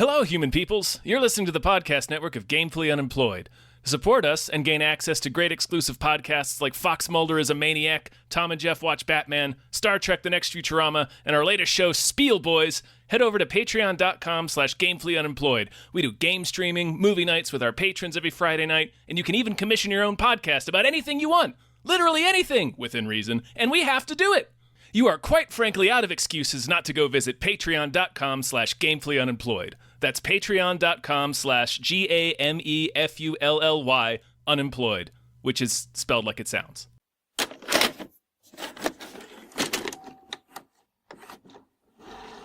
Hello, human peoples. You're listening to the podcast network of Gamefully Unemployed. To support us and gain access to great exclusive podcasts like Fox Mulder is a Maniac, Tom and Jeff Watch Batman, Star Trek The Next Futurama, and our latest show, Spiel Boys, head over to patreon.com/gamefullyunemployed. We do game streaming, movie nights with our patrons every Friday night, and you can even commission your own podcast about anything you want. Literally anything, within reason, and we have to do it. You are quite frankly out of excuses not to go visit patreon.com/gamefullyunemployed. That's patreon.com/GAMEFULLY unemployed, which is spelled like it sounds.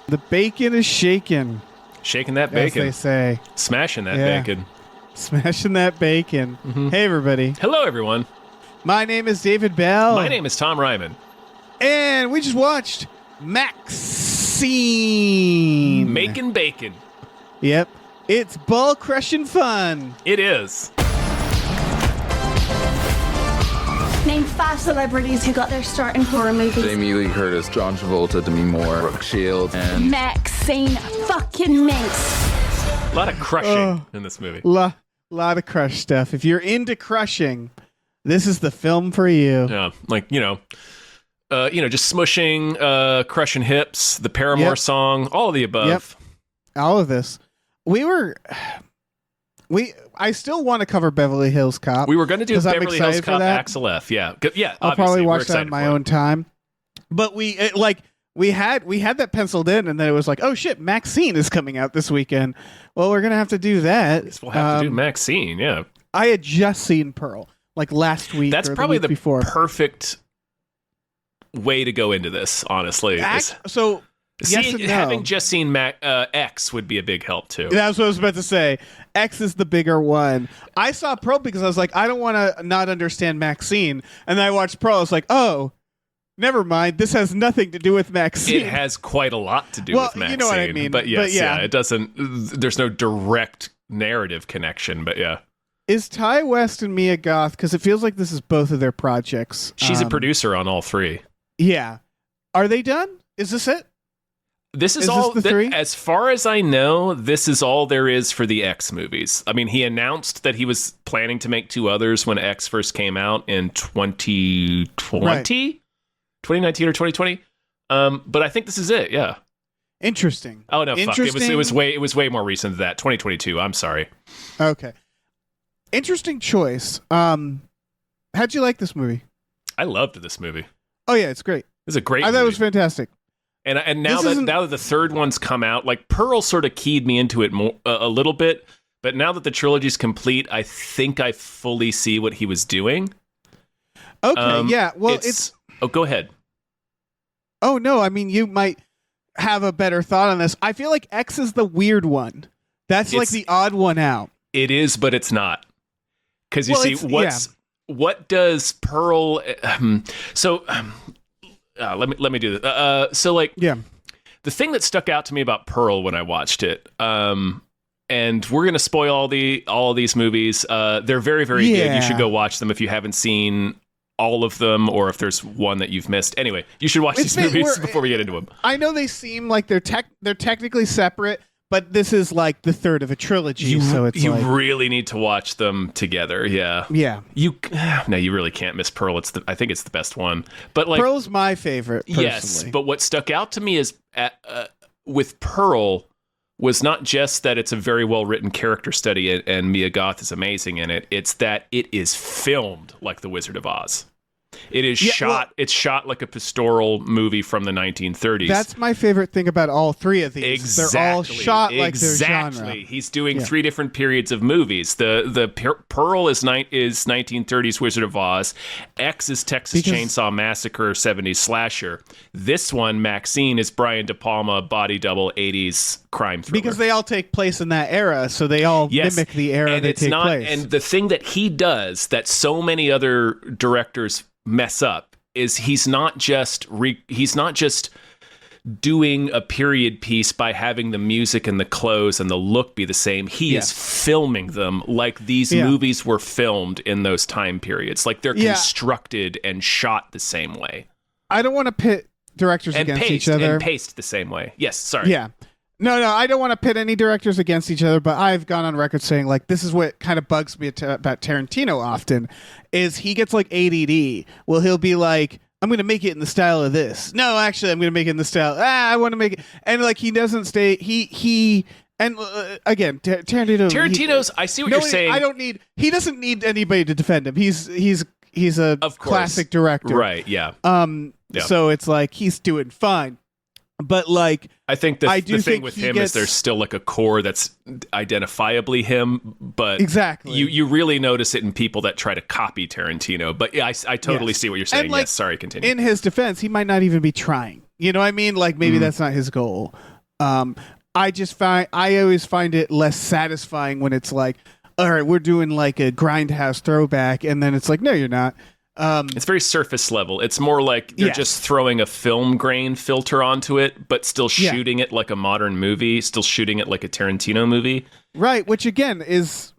The bacon is shaking. Shaking that bacon. As they say. Smashing that bacon. Smashing that bacon. Mm-hmm. Hey, everybody. Hello, everyone. My name is David Bell. My name is Tom Ryman. And we just watched MaXXXine. Making bacon. Yep. It's ball-crushing fun. It is. Name 5 celebrities who got their start in horror movies. Jamie Lee Curtis, John Travolta, Demi Moore, Brooke Shields, and MaXXXine fucking minx. A lot of crushing in this movie. Lot of crush stuff. If you're into crushing, this is the film for you. Yeah, like, just smushing, crushing hips, the Paramore song, all of the above. Yep. All of this. I still want to cover Beverly Hills Cop. We were going to do Beverly Hills Cop Axel F. Yeah. Yeah. I'll probably watch that on my own time. But we had that penciled in, and then it was like, oh shit, MaXXXine is coming out this weekend. Well, we're gonna have to do that. We'll have to do MaXXXine. Yeah. I had just seen Pearl like last week. That's probably the perfect way to go into this. Honestly, yes and no. Having just seen X would be a big help too. That's what I was about to say. X is the bigger one. I saw Pearl because I was like, I don't want to not understand MaXXXine, and then I watched Pearl. I was like, oh, never mind. This has nothing to do with MaXXXine. It has quite a lot to do with MaXXXine. You know what I mean. But yes, it doesn't. There's no direct narrative connection. But yeah, is Ty West and Mia Goth? Because it feels like this is both of their projects. She's a producer on all three. Yeah, are they done? Is this it? This is all, the three? As far as I know, this is all there is for the X movies. I mean, he announced that he was planning to make 2 others when X first came out in 2020, 2019 or 2020. But I think this is it. Yeah. Interesting. Oh no, fuck. It was way more recent than that. 2022. I'm sorry. Okay. Interesting choice. How'd you like this movie? I loved this movie. Oh yeah, it's great. It's a great movie. I thought it was fantastic. And now that the third one's come out, like Pearl sort of keyed me into it more a little bit, but now that the trilogy's complete, I think I fully see what he was doing. Okay, yeah. Well, Oh, go ahead. Oh no, I mean you might have a better thought on this. I feel like X is the weird one. That's like the odd one out. It is, but it's not. Because what does Pearl? Let me do this. The thing that stuck out to me about Pearl when I watched it, and we're gonna spoil all of these movies. They're very, very good. You should go watch them if you haven't seen all of them, or if there's one that you've missed. Anyway, you should watch these movies before we get into them. I know they seem like they're technically separate, but this is like the third of a trilogy. You really need to watch them together. Yeah. Yeah. You really can't miss Pearl. I think it's the best one. But like Pearl's my favorite. Personally. Yes, but what stuck out to me is with Pearl was not just that it's a very well written character study and Mia Goth is amazing in it. It's that it is filmed like The Wizard of Oz. It is shot. It's shot like a pastoral movie from the 1930s. That's my favorite thing about all three of these. Exactly. They're all shot like their genre. He's doing 3 different periods of movies. The Pearl is 1930s Wizard of Oz. X is Texas Chainsaw Massacre 70s slasher. This one, MaXXXine, is Brian De Palma body double 80s crime thriller. Because they all take place in that era, so they all mimic the era they take place. And the thing that he does that so many other directors mess up is he's not just doing a period piece by having the music and the clothes and the look be the same. He is filming them like these movies were filmed in those time periods. Like they're constructed and shot the same way. I don't want to pit directors against each other. And paced the same way. Yes, sorry. Yeah. No, I don't want to pit any directors against each other, but I've gone on record saying, like, this is what kind of bugs me about Tarantino often, is he gets, like, ADD. Well, he'll be like, I'm going to make it in the style of this. No, actually, I'm going to make it in the style. I want to make it. And, like, he doesn't stay. And again, Tarantino's. I see what you're saying. He doesn't need anybody to defend him. He's a classic director, right? Yeah. So it's like he's doing fine, but like I think the thing with him is there's still like a core that's identifiably him, but exactly you really notice it in people that try to copy Tarantino. But yeah, I totally see what you're saying. And like, yes, sorry, continue. In his defense, he might not even be trying. You know what I mean? Like maybe that's not his goal. I always find it less satisfying when it's like, all right, we're doing like a Grindhouse throwback, and then it's like, no, you're not. It's very surface level. It's more like they're just throwing a film grain filter onto it, but still shooting it like a modern movie, still shooting it like a Tarantino movie. Right, which again is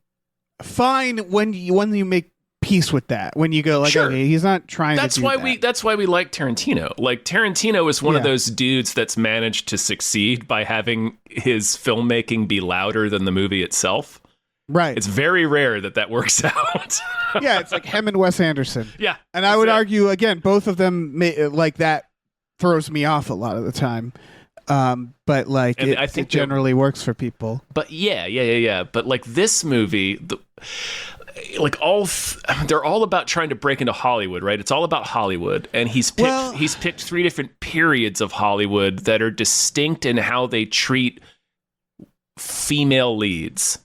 fine when you make peace with that. When you go like, okay, he's not trying to do that. That's why we like Tarantino. Like Tarantino is one of those dudes that's managed to succeed by having his filmmaking be louder than the movie itself. Right. It's very rare that works out. Yeah, it's like him and Wes Anderson. Yeah. And I would argue, again, both of them, like that throws me off a lot of the time. But like, I think it generally works for people. But yeah. But like this movie, they're all about trying to break into Hollywood, right? It's all about Hollywood. And he's picked 3 different periods of Hollywood that are distinct in how they treat female leads.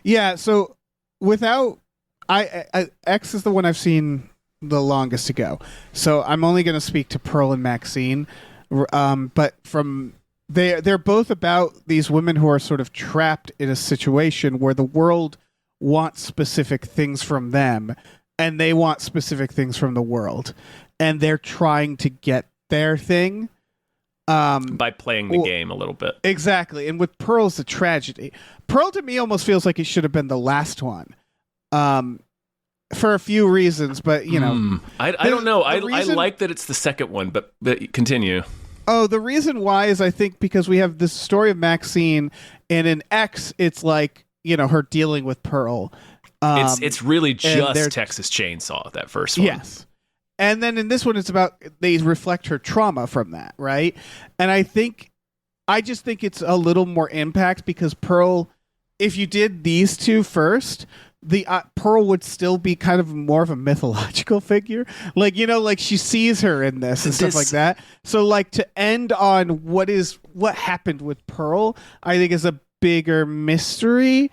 Yeah, so without X is the one I've seen the longest ago. So I'm only going to speak to Pearl and MaXXXine, but they're both about these women who are sort of trapped in a situation where the world wants specific things from them, and they want specific things from the world, and they're trying to get their thing. By playing the game a little bit. Exactly. And with Pearl's the tragedy. Pearl to me almost feels like it should have been the last one. For a few reasons, but you know. I don't know. I like that it's the second one, but continue. Oh, the reason why is I think because we have this story of MaXXXine, and in X it's like, you know, her dealing with Pearl. It's really just Texas Chainsaw, that first one. Yes. And then in this one, it's about they reflect her trauma from that, right? And I just think it's a little more impact because Pearl, if you did these two first, the Pearl would still be kind of more of a mythological figure. Like, you know, like she sees her in this and stuff like that. So like to end on what happened with Pearl, I think is a bigger mystery.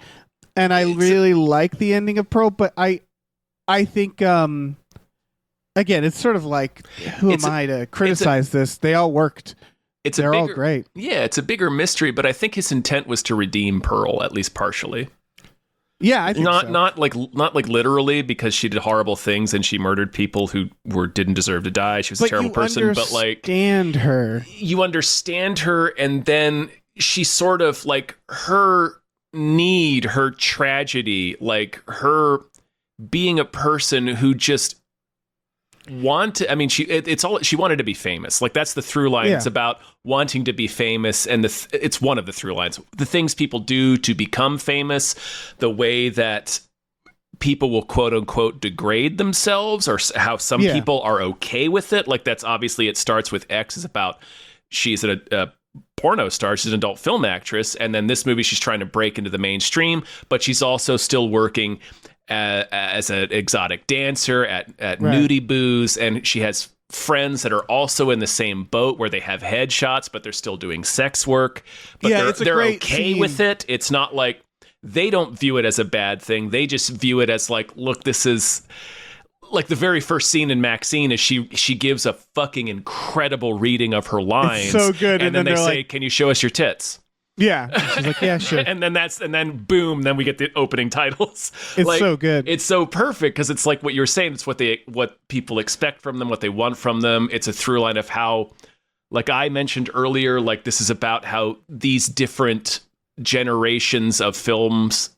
And I really like the ending of Pearl, but I think, again, it's sort of like, who am I to criticize this? They all worked. They're all great. Yeah, it's a bigger mystery, but I think his intent was to redeem Pearl, at least partially. Yeah, I think so. Not like literally, because she did horrible things and she murdered people who didn't deserve to die. She was a terrible person, but like you understand her, and then she sort of like her need, her tragedy, like her being a person who just she wanted to be famous. Like that's the through line. Yeah. It's about wanting to be famous, and it's one of the through lines. The things people do to become famous, the way that people will quote unquote degrade themselves, or how some people are okay with it. Like that's obviously, it starts with X is about, she's a porno star, she's an adult film actress, and then this movie she's trying to break into the mainstream, but she's also still working as an exotic dancer at nudie booths, and she has friends that are also in the same boat where they have headshots, but they're still doing sex work. But they're okay with it. It's not like, they don't view it as a bad thing. They just view it as like, look, this is like the very first scene in MaXXXine is she gives a fucking incredible reading of her lines. It's so good. And then they say, can you show us your tits? Yeah. She's like, yeah, sure. and then boom, then we get the opening titles. It's like, so good. It's so perfect because it's like what you're saying. It's what people expect from them, what they want from them. It's a through line of how, like I mentioned earlier, like this is about how these different generations of films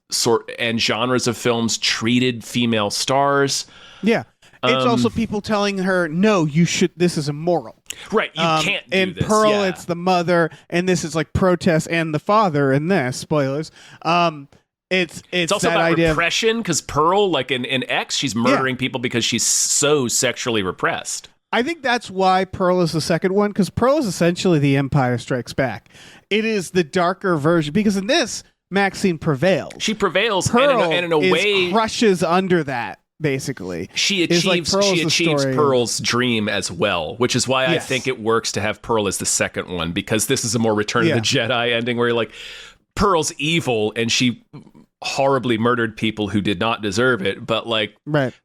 and genres of films treated female stars. Yeah. It's also people telling her, no, you should, this is immoral. Right, you can't do and this. Pearl, it's the mother, and this is like protest and the father in this, spoilers. It's also that about idea repression, because Pearl, like in X, she's murdering people because she's so sexually repressed. I think that's why Pearl is the second one, because Pearl is essentially the Empire Strikes Back. It is the darker version, because in this, MaXXXine prevails. She prevails, Pearl and in a way crushes under that. Basically, she achieves Pearl's dream as well, which is why I think it works to have Pearl as the second one, because this is a more Return of the Jedi ending where you're like, Pearl's evil and she horribly murdered people who did not deserve it, but like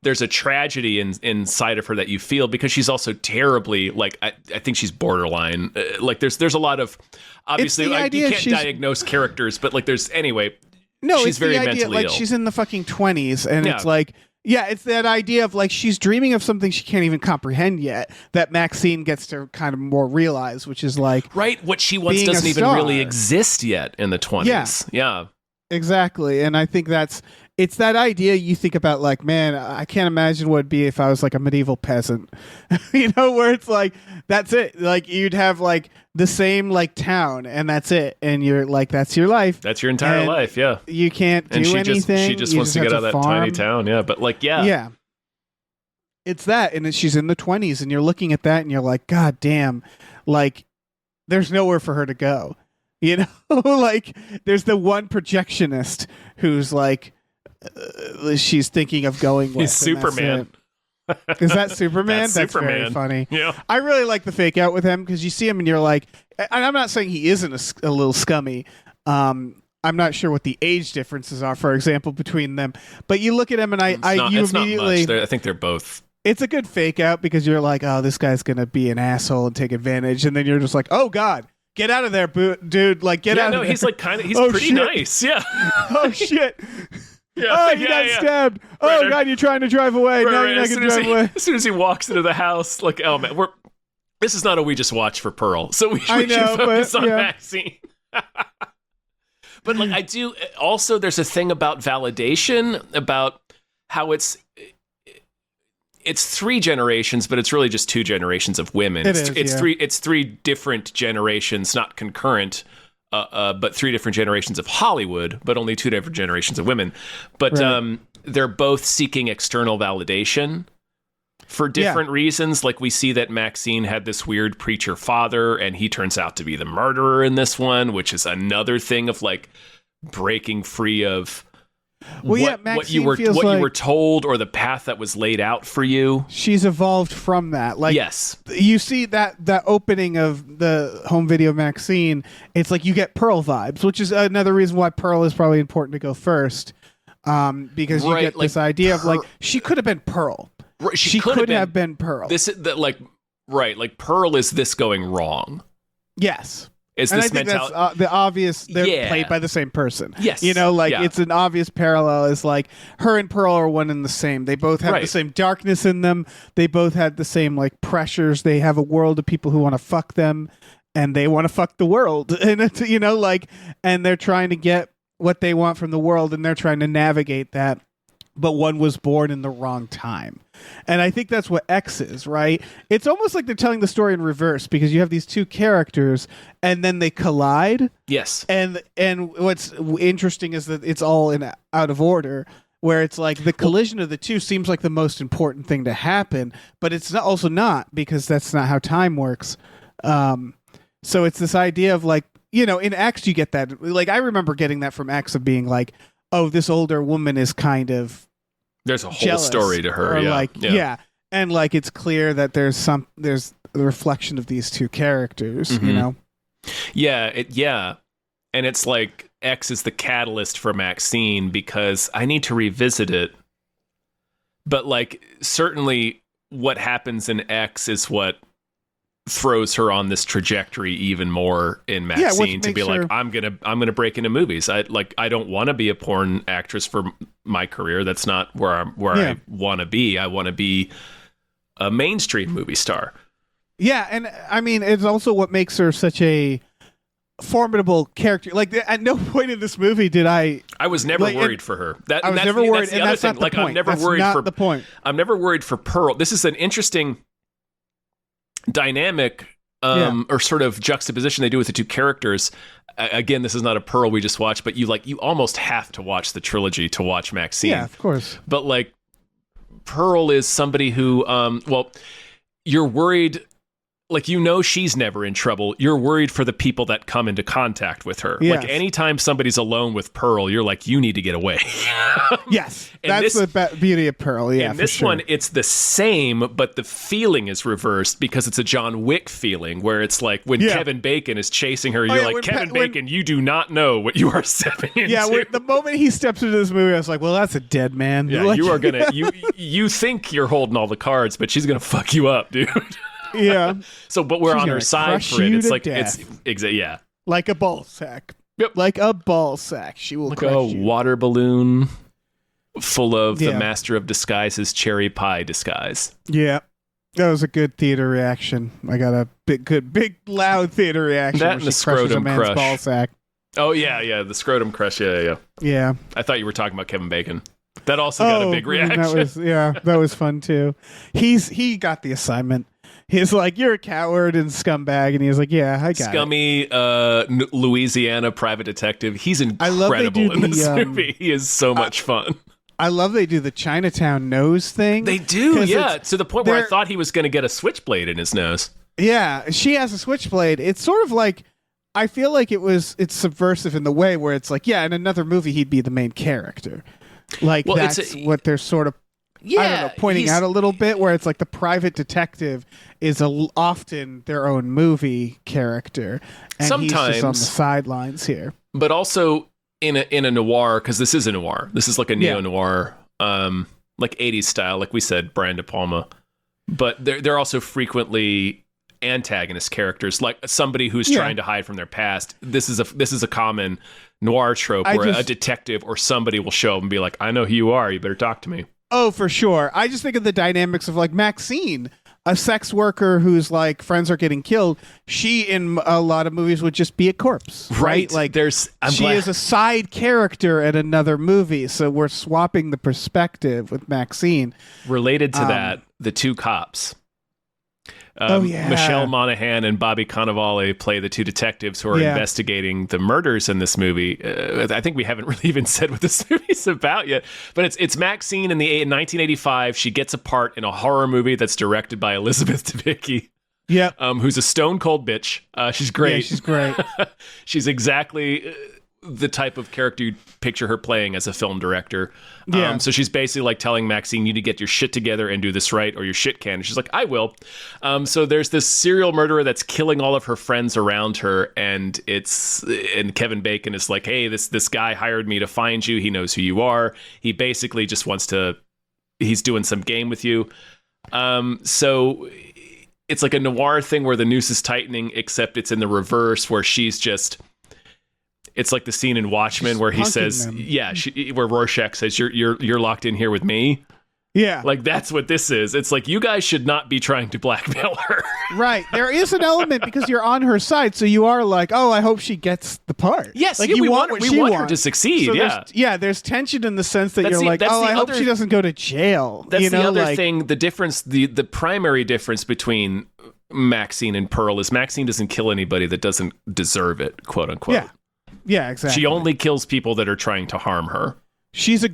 there's a tragedy inside of her that you feel, because she's also terribly, like, I think she's borderline, like there's a lot of, obviously like, you can't diagnose characters, but like there's she's very mentally ill. She's in the fucking 20s and it's like, it's that idea of like she's dreaming of something she can't even comprehend yet, that MaXXXine gets to kind of more realize, which is like what she wants doesn't even really exist yet in the 20s. Yeah. Exactly. And I think it's that idea you think about, like, man, I can't imagine what it'd be if I was like a medieval peasant, where it's like, that's it. Like you'd have like the same like town and that's it. And you're like, that's your life. That's your entire life. Yeah. You can't do anything. She just wants to get out of that tiny town. Yeah. But like, yeah. It's that. And she's in the 20s and you're looking at that and you're like, God damn, like there's nowhere for her to go. Like there's the one projectionist who's like, she's thinking of going with. He's Superman. Is that Superman? That's Superman. Very funny. Yeah. I really like the fake out with him, because you see him and you're like, and I'm not saying he isn't a little scummy. I'm not sure what the age differences are, for example, between them. But you look at him and you immediately. I think they're both. It's a good fake out, because you're like, oh, this guy's gonna be an asshole and take advantage, and then you're just like, oh God. Get out of there, dude! Like, get out of there. He's like he's pretty nice. Yeah. Oh shit. You got stabbed. Oh God, you're trying to drive away. Now you're not going to drive away. As soon as he walks into the house, like, oh man, this is not a We Just Watched for Pearl, so we should focus on MaXXXine. But like, I do also. There's a thing about validation, about how it's 3 generations, but it's really just 2 generations of women. It's three different generations, not concurrent, but 3 different generations of Hollywood, but only 2 different generations of women. But they're both seeking external validation for different reasons. Like we see that MaXXXine had this weird preacher father, and he turns out to be the murderer in this one, which is another thing of like breaking free of what you were told, or the path that was laid out for you. She's evolved from that. Like, yes, you see that opening of the home video MaXXXine, it's like you get Pearl vibes, which is another reason why Pearl is probably important to go first, because you get this idea of like she could have been Pearl. She could have been Pearl. Like Pearl is this going wrong? Yes. Is and this I think that's the obvious. They're played by the same person. Yes, it's an obvious parallel. Is like her and Pearl are one and the same. They both have the same darkness in them. They both had the same like pressures. They have a world of people who want to fuck them, and they want to fuck the world. And it's and they're trying to get what they want from the world, and they're trying to navigate that. But one was born in the wrong time. And I think that's what X is, right? It's almost like they're telling the story in reverse, because you have these 2 characters and then they collide. Yes. And what's interesting is that it's all out of order, where it's like the collision of the 2 seems like the most important thing to happen, but it's also not, because that's not how time works. So it's this idea of like, in X you get that. Like I remember getting that from X, of being like, oh, this older woman is kind of there's a whole story to her, and like it's clear that there's the reflection of these 2 characters, and it's like X is the catalyst for MaXXXine, because I need to revisit it, but like certainly what happens in X is what throws her on this trajectory even more in MaXXXine, to be like, I'm gonna break into movies. I don't want to be a porn actress for my career. That's not where I want to be. I want to be a mainstream movie star. Yeah, and I mean, it's also what makes her such a formidable character. Like at no point in this movie did I was never worried for her. I was never worried, and that's not the like, point. I'm never that's worried not for the point. I'm never worried for Pearl. This is an interesting dynamic or sort of juxtaposition they do with the two characters. Again, this is not a Pearl we just watched, but you almost have to watch the trilogy to watch MaXXXine. Yeah, of course. But like Pearl is somebody who you're worried. Like, she's never in trouble. You're worried for the people that come into contact with her. Yes. Like, anytime somebody's alone with Pearl, you're like, you need to get away. Yes. That's the beauty of Pearl. Yeah. And this one, it's the same, but the feeling is reversed because it's a John Wick feeling where it's like when Kevin Bacon is chasing her, you're like, Kevin Bacon, you do not know what you are stepping into. Yeah, the moment he steps into this movie, I was like, well, that's a dead man. Yeah, like, you are going to, you think you're holding all the cards, but she's going to fuck you up, dude. Yeah. But we're She's on her side for it. It's like death. yeah. Like a ball sack. Yep. Like a ball sack. She will like crush a you. water balloon full of the Master of Disguise's cherry pie disguise. Yeah. That was a good theater reaction. I got a big loud theater reaction. That and the scrotum crush. Ball sack. Oh yeah, the scrotum crush. Yeah. Yeah. I thought you were talking about Kevin Bacon. That also got a big reaction. That was fun too. He got the assignment. He's like, you're a coward and scumbag, and he's like, yeah, I got Scummy, Louisiana private detective. He's incredible in this movie. He is so much fun. I love they do the Chinatown nose thing. They do, yeah, to the point where I thought he was going to get a switchblade in his nose. Yeah, she has a switchblade. It's sort of like, I feel like it's subversive in the way where it's like, yeah, in another movie he'd be the main character. Like that's what they're sort of I don't know, pointing out a little bit where it's like the private detective is often their own movie character, and sometimes he's just on the sidelines here. But also in a noir, because this is a noir. This is like a neo-noir, like 80s style, like we said, Brian De Palma. But they're also frequently antagonist characters, like somebody who's trying to hide from their past. This is a common noir trope where a detective or somebody will show up and be like, I know who you are, you better talk to me. Oh, for sure. I just think of the dynamics of like MaXXXine, a sex worker who's like friends are getting killed. She in a lot of movies would just be a corpse, right? Like she is a side character in another movie, so we're swapping the perspective with MaXXXine. Related to that, the two cops. Michelle Monaghan and Bobby Cannavale play the two detectives who are investigating the murders in this movie. I think we haven't really even said what this movie's about yet, but it's MaXXXine in 1985. She gets a part in a horror movie that's directed by Elizabeth Debicki. Yeah, who's a stone cold bitch. She's great. Yeah, she's great. She's exactly the type of character you'd picture her playing as a film director. Yeah. So she's basically like telling MaXXXine, you need to get your shit together and do this right, or your shit can. And she's like, I will. So there's this serial murderer that's killing all of her friends around her, and Kevin Bacon is like, hey, this guy hired me to find you. He knows who you are. He basically just he's doing some game with you. So it's like a noir thing where the noose is tightening, except it's in the reverse, where she's just... It's like the scene in Watchmen where he says, where Rorschach says, you're locked in here with me. Yeah. Like, that's what this is. It's like, you guys should not be trying to blackmail her. Right. There is an element because you're on her side. So you are like, oh, I hope she gets the part. Yes. Like, we want her to succeed. So there's tension in the sense that you're like, I hope she doesn't go to jail. That's the other thing. The difference, the primary difference between MaXXXine and Pearl is MaXXXine doesn't kill anybody that doesn't deserve it, quote unquote. Yeah. Yeah, exactly. She only kills people that are trying to harm her. She's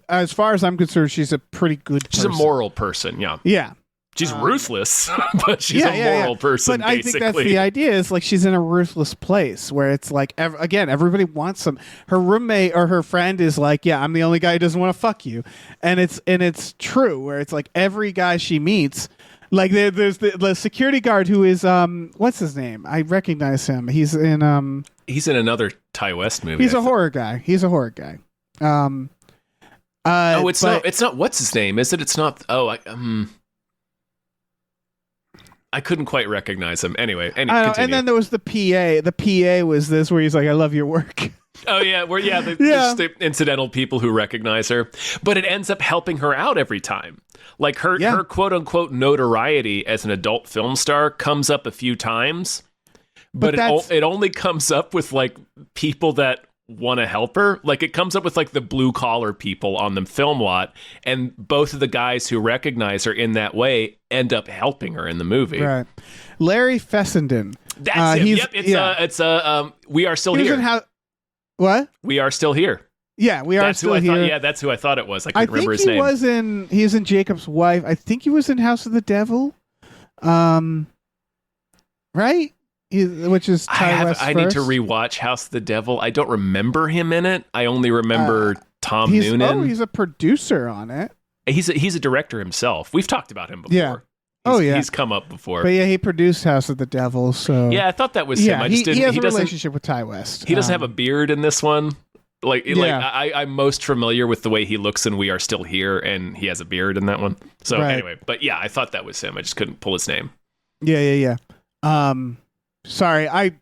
as far as I'm concerned, she's a pretty good person. She's a moral person, yeah. Yeah. She's ruthless, but she's a moral person, but I think that's the idea, is like she's in a ruthless place where it's like, again, everybody wants some. Her roommate or her friend is like, yeah, I'm the only guy who doesn't want to fuck you. And it's true, where it's like every guy she meets, like there's the security guard who is, what's his name? I recognize him. He's in another Ty West movie. He's a horror guy. It's not what's his name, is it? It's not. I couldn't quite recognize him. Anyway, continue. And then there was the PA. The PA was this where he's like, I love your work. Oh yeah, just the incidental people who recognize her, but it ends up helping her out every time. Like her quote unquote notoriety as an adult film star comes up a few times, but it only comes up with like people that want to help her. Like it comes up with like the blue collar people on the film lot, and both of the guys who recognize her in that way end up helping her in the movie. Right. Larry Fessenden. That's him. Yep. It's We Are Still Here. What? We Are Still Here. Yeah, we are still here. Yeah, that's who I thought it was. I couldn't remember his name. He was in Jacob's Wife. I think he was in House of the Devil. Right? Which is Ty West I need to rewatch House of the Devil. I don't remember him in it. I only remember Tom Noonan. Oh, he's a producer on it. He's a director himself. We've talked about him before. Yeah. He's come up before. But yeah, he produced House of the Devil. So yeah, I thought that was him. I just didn't. He has a relationship with Ty West. He doesn't have a beard in this one. I'm most familiar with the way he looks in We Are Still Here, and he has a beard in that one. So anyway, but yeah, I thought that was him. I just couldn't pull his name. Yeah. Sorry, I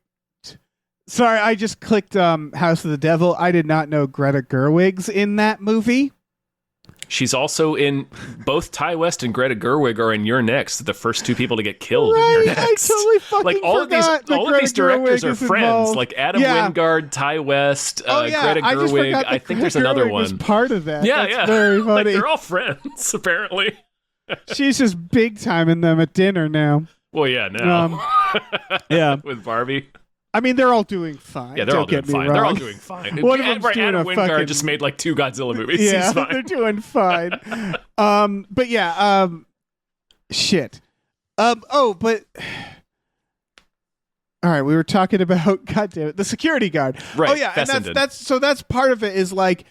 just clicked House of the Devil. I did not know Greta Gerwig's in that movie. She's also in both Ty West and Greta Gerwig are in You're Next, the first two people to get killed in You're Next. I totally fucking all of these directors are friends. Involved. Like Adam Wingard, Ty West, Greta Gerwig. I think there's another one. Was part of that. Yeah, That's very funny. Like they're all friends apparently. She's just big timing them at dinner now. Well, yeah, now. Yeah, with Barbie. I mean, they're all doing fine. Yeah, they're all doing fine. They're all doing fine. One of them's doing Adam Wingard fucking... just made like 2 Godzilla movies. Yeah, he's fine. They're doing fine. But yeah, shit. But all right, we were talking about goddamn it, the security guard. Right. Oh yeah, and that's part of it is like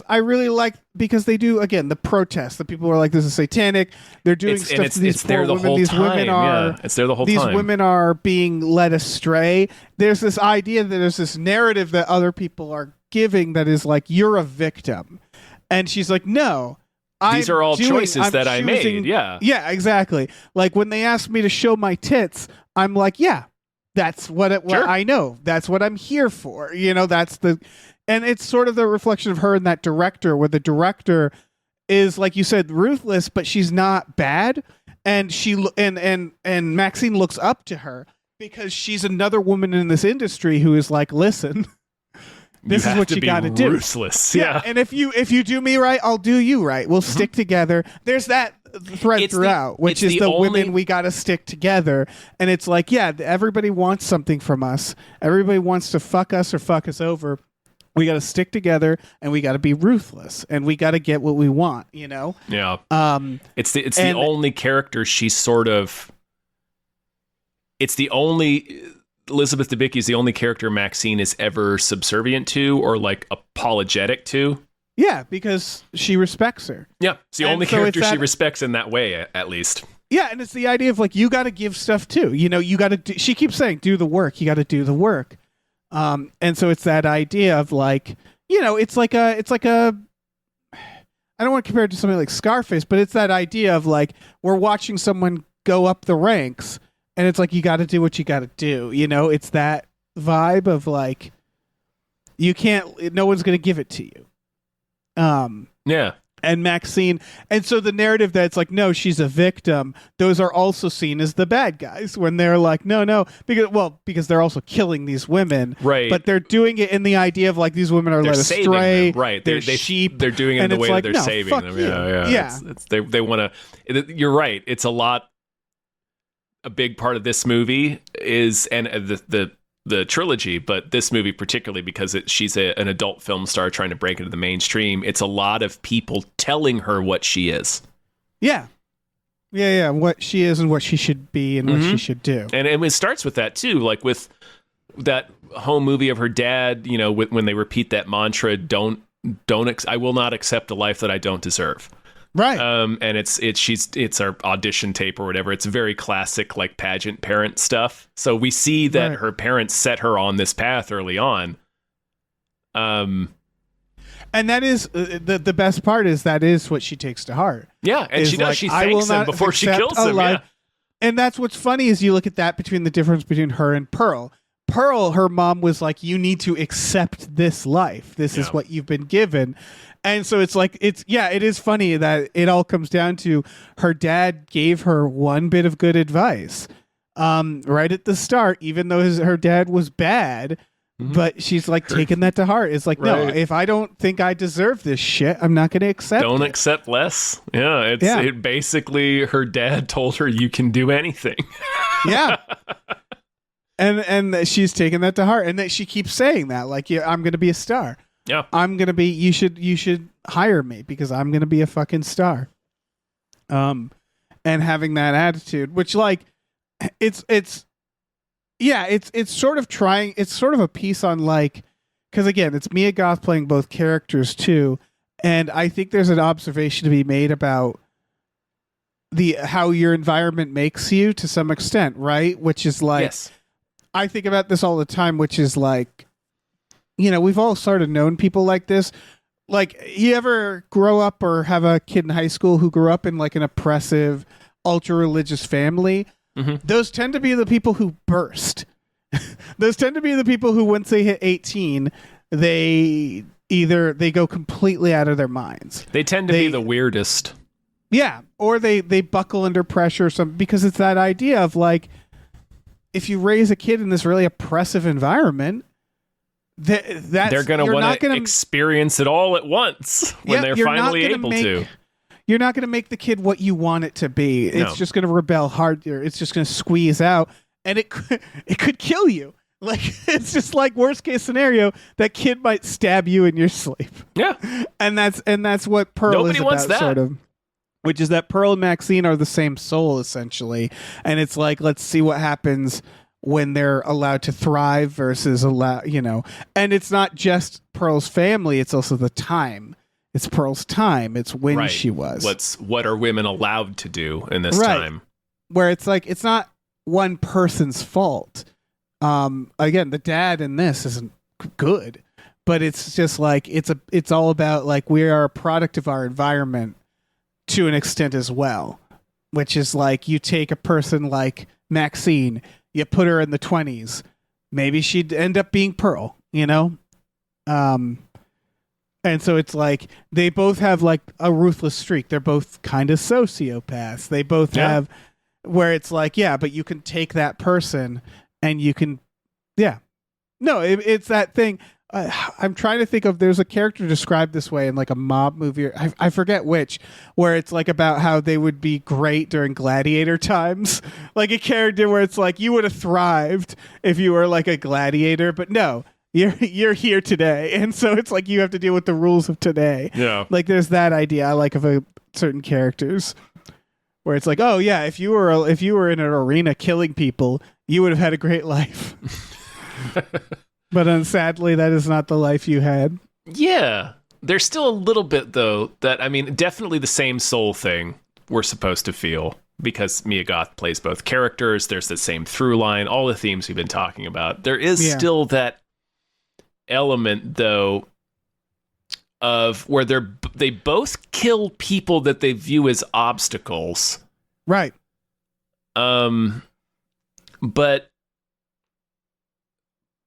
I really like because they do again the protests. The people are like, this is satanic. They're doing stuff to these poor women. These women are it's there the whole these time. women are being led astray. There's this idea that there's this narrative that other people are giving that is like you're a victim, and she's like, no. These are all choices that I made. Yeah. Yeah, exactly. Like when they asked me to show my tits, I'm like, yeah. That's what I know. That's what I'm here for. You know, and it's sort of the reflection of her and that director, where the director is, like you said, ruthless, but she's not bad. And and MaXXXine looks up to her because she's another woman in this industry who is like, listen, this is what you got to do. Ruthless. Yeah. And if you do me right, I'll do you right. We'll stick together. There's that thread throughout, which is the women we got to stick together. And it's like, yeah, everybody wants something from us. Everybody wants to fuck us or fuck us over. We got to stick together and we got to be ruthless and we got to get what we want, you know? Yeah. It's the only character she's sort of, Elizabeth Debicki is the only character MaXXXine is ever subservient to or like apologetic to. Yeah, because she respects her. Yeah, it's the only character she respects in that way, at least. Yeah, and it's the idea of like, you got to give stuff too. You know, you got to she keeps saying, do the work. You got to do the work. And so it's that idea of like, you know, it's like a, I don't want to compare it to something like Scarface, but it's that idea of like, we're watching someone go up the ranks and it's like, you got to do what you got to do. You know, it's that vibe of like, no one's going to give it to you. Yeah. And MaXXXine, and so the narrative that's like, no, she's a victim, those are also seen as the bad guys when they're like, no, because they're also killing these women, right? But they're doing it in the idea of like these women are led astray, right? They're sheep. They're doing it in the way that they're saving them. You. Yeah. They want to. You're right. It's a big part of this movie is and the trilogy, but this movie particularly because she's an adult film star trying to break into the mainstream. It's a lot of people telling her what she is. Yeah. What she is and what she should be and what she should do. And it starts with that too, like with that home movie of her dad. You know, when they repeat that mantra, I will not accept a life that I don't deserve. Right. And it's our audition tape or whatever. It's very classic, like pageant parent stuff. So we see that her parents set her on this path early on. And that is the best part is that is what she takes to heart. Yeah. And she does. Like, she thanks him before she kills him. Yeah. And that's what's funny is you look at that between the difference between her and Pearl. Pearl, her mom was like, you need to accept this life. This is what you've been given. And so it's like, it is funny that it all comes down to her dad gave her one bit of good advice. right at the start, even though her dad was bad. But she's like taking that to heart. It's like, no, if I don't think I deserve this shit, I'm not going to accept Don't it. accept less. Yeah, it basically, her dad told her you can do anything. Yeah. And she's taking that to heart. And that she keeps saying that, like, yeah, I'm going to be a star. Yeah. I'm going to be, you should hire me because I'm going to be a fucking star. And having that attitude, which like, it's sort of trying, it's sort of a piece on like, because again, it's Mia Goth playing both characters too. And I think there's an observation to be made about how your environment makes you to some extent, right? Which is like, yes. I think about this all the time, which is like, you know, we've all sort of known people like this. Like, you ever grow up or have a kid in high school who grew up in like an oppressive, ultra religious family? Mm-hmm. Those tend to be the people who burst. Those tend to be the people who, once they hit 18, they go completely out of their minds. They tend to be the weirdest. Yeah, or they buckle under pressure or something, because it's that idea of like, if you raise a kid in this really oppressive environment, they're going to want to experience it all at once when they're finally able to. You're not going to make the kid what you want it to be. It's just going to rebel harder. It's just going to squeeze out, and it could kill you. Like, it's just like worst case scenario, that kid might stab you in your sleep. Yeah, and that's what Pearl is about, sort of. Which is that Pearl and MaXXXine are the same soul, essentially. And it's like, let's see what happens when they're allowed to thrive versus and it's not just Pearl's family, it's also the time. It's Pearl's time. It's when she was. What are women allowed to do in this time? Where it's like, it's not one person's fault. Again, the dad in this isn't good, but it's just like, it's all about like, we are a product of our environment to an extent as well, which is like, you take a person like MaXXXine, you put her in the 20s, maybe she'd end up being Pearl, you know? And so it's like, they both have like a ruthless streak. They're both kind of sociopaths. They both have, where it's like, yeah, but you can take that person and you can, no, it's that thing. I'm trying to think of, there's a character described this way in like a mob movie, I forget which, where it's like about how they would be great during gladiator times. Like a character where it's like, you would have thrived if you were like a gladiator, but no, you're here today. And so it's like, you have to deal with the rules of today. Yeah. Like there's that idea I like of certain characters where it's like, oh yeah, if you were in an arena killing people, you would have had a great life. But sadly, that is not the life you had. Yeah. There's still a little bit, though, that, I mean, definitely the same soul thing we're supposed to feel, because Mia Goth plays both characters. There's the same through line, all the themes we've been talking about. There is still that element, though, of where they both kill people that they view as obstacles. Right. But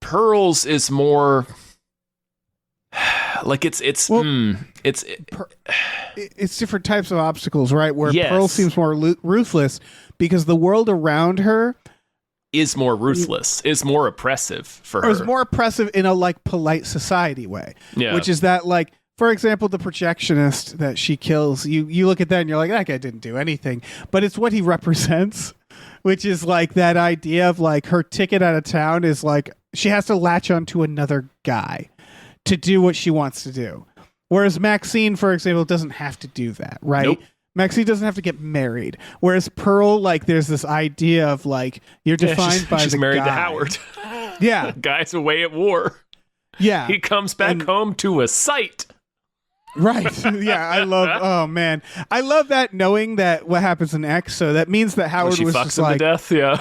Pearl's is more like it's different types of obstacles, right? Where Pearl seems more ruthless because the world around her is more ruthless, is more oppressive for her. Or is more oppressive in a like polite society way. Yeah. Which is that, like, for example, the projectionist that she kills, you look at that and you're like, that guy didn't do anything. But it's what he represents, which is like that idea of like her ticket out of town is like, she has to latch onto another guy to do what she wants to do. Whereas MaXXXine, for example, doesn't have to do that, right? Nope. MaXXXine doesn't have to get married. Whereas Pearl, like, there's this idea of like, you're defined by she's the married guy. to Howard. Yeah. Guy's away at war. Yeah. He comes back home to a site. Right. Yeah, I love that, knowing that what happens in X. So that means that Howard she was fucks just him like, to death, yeah.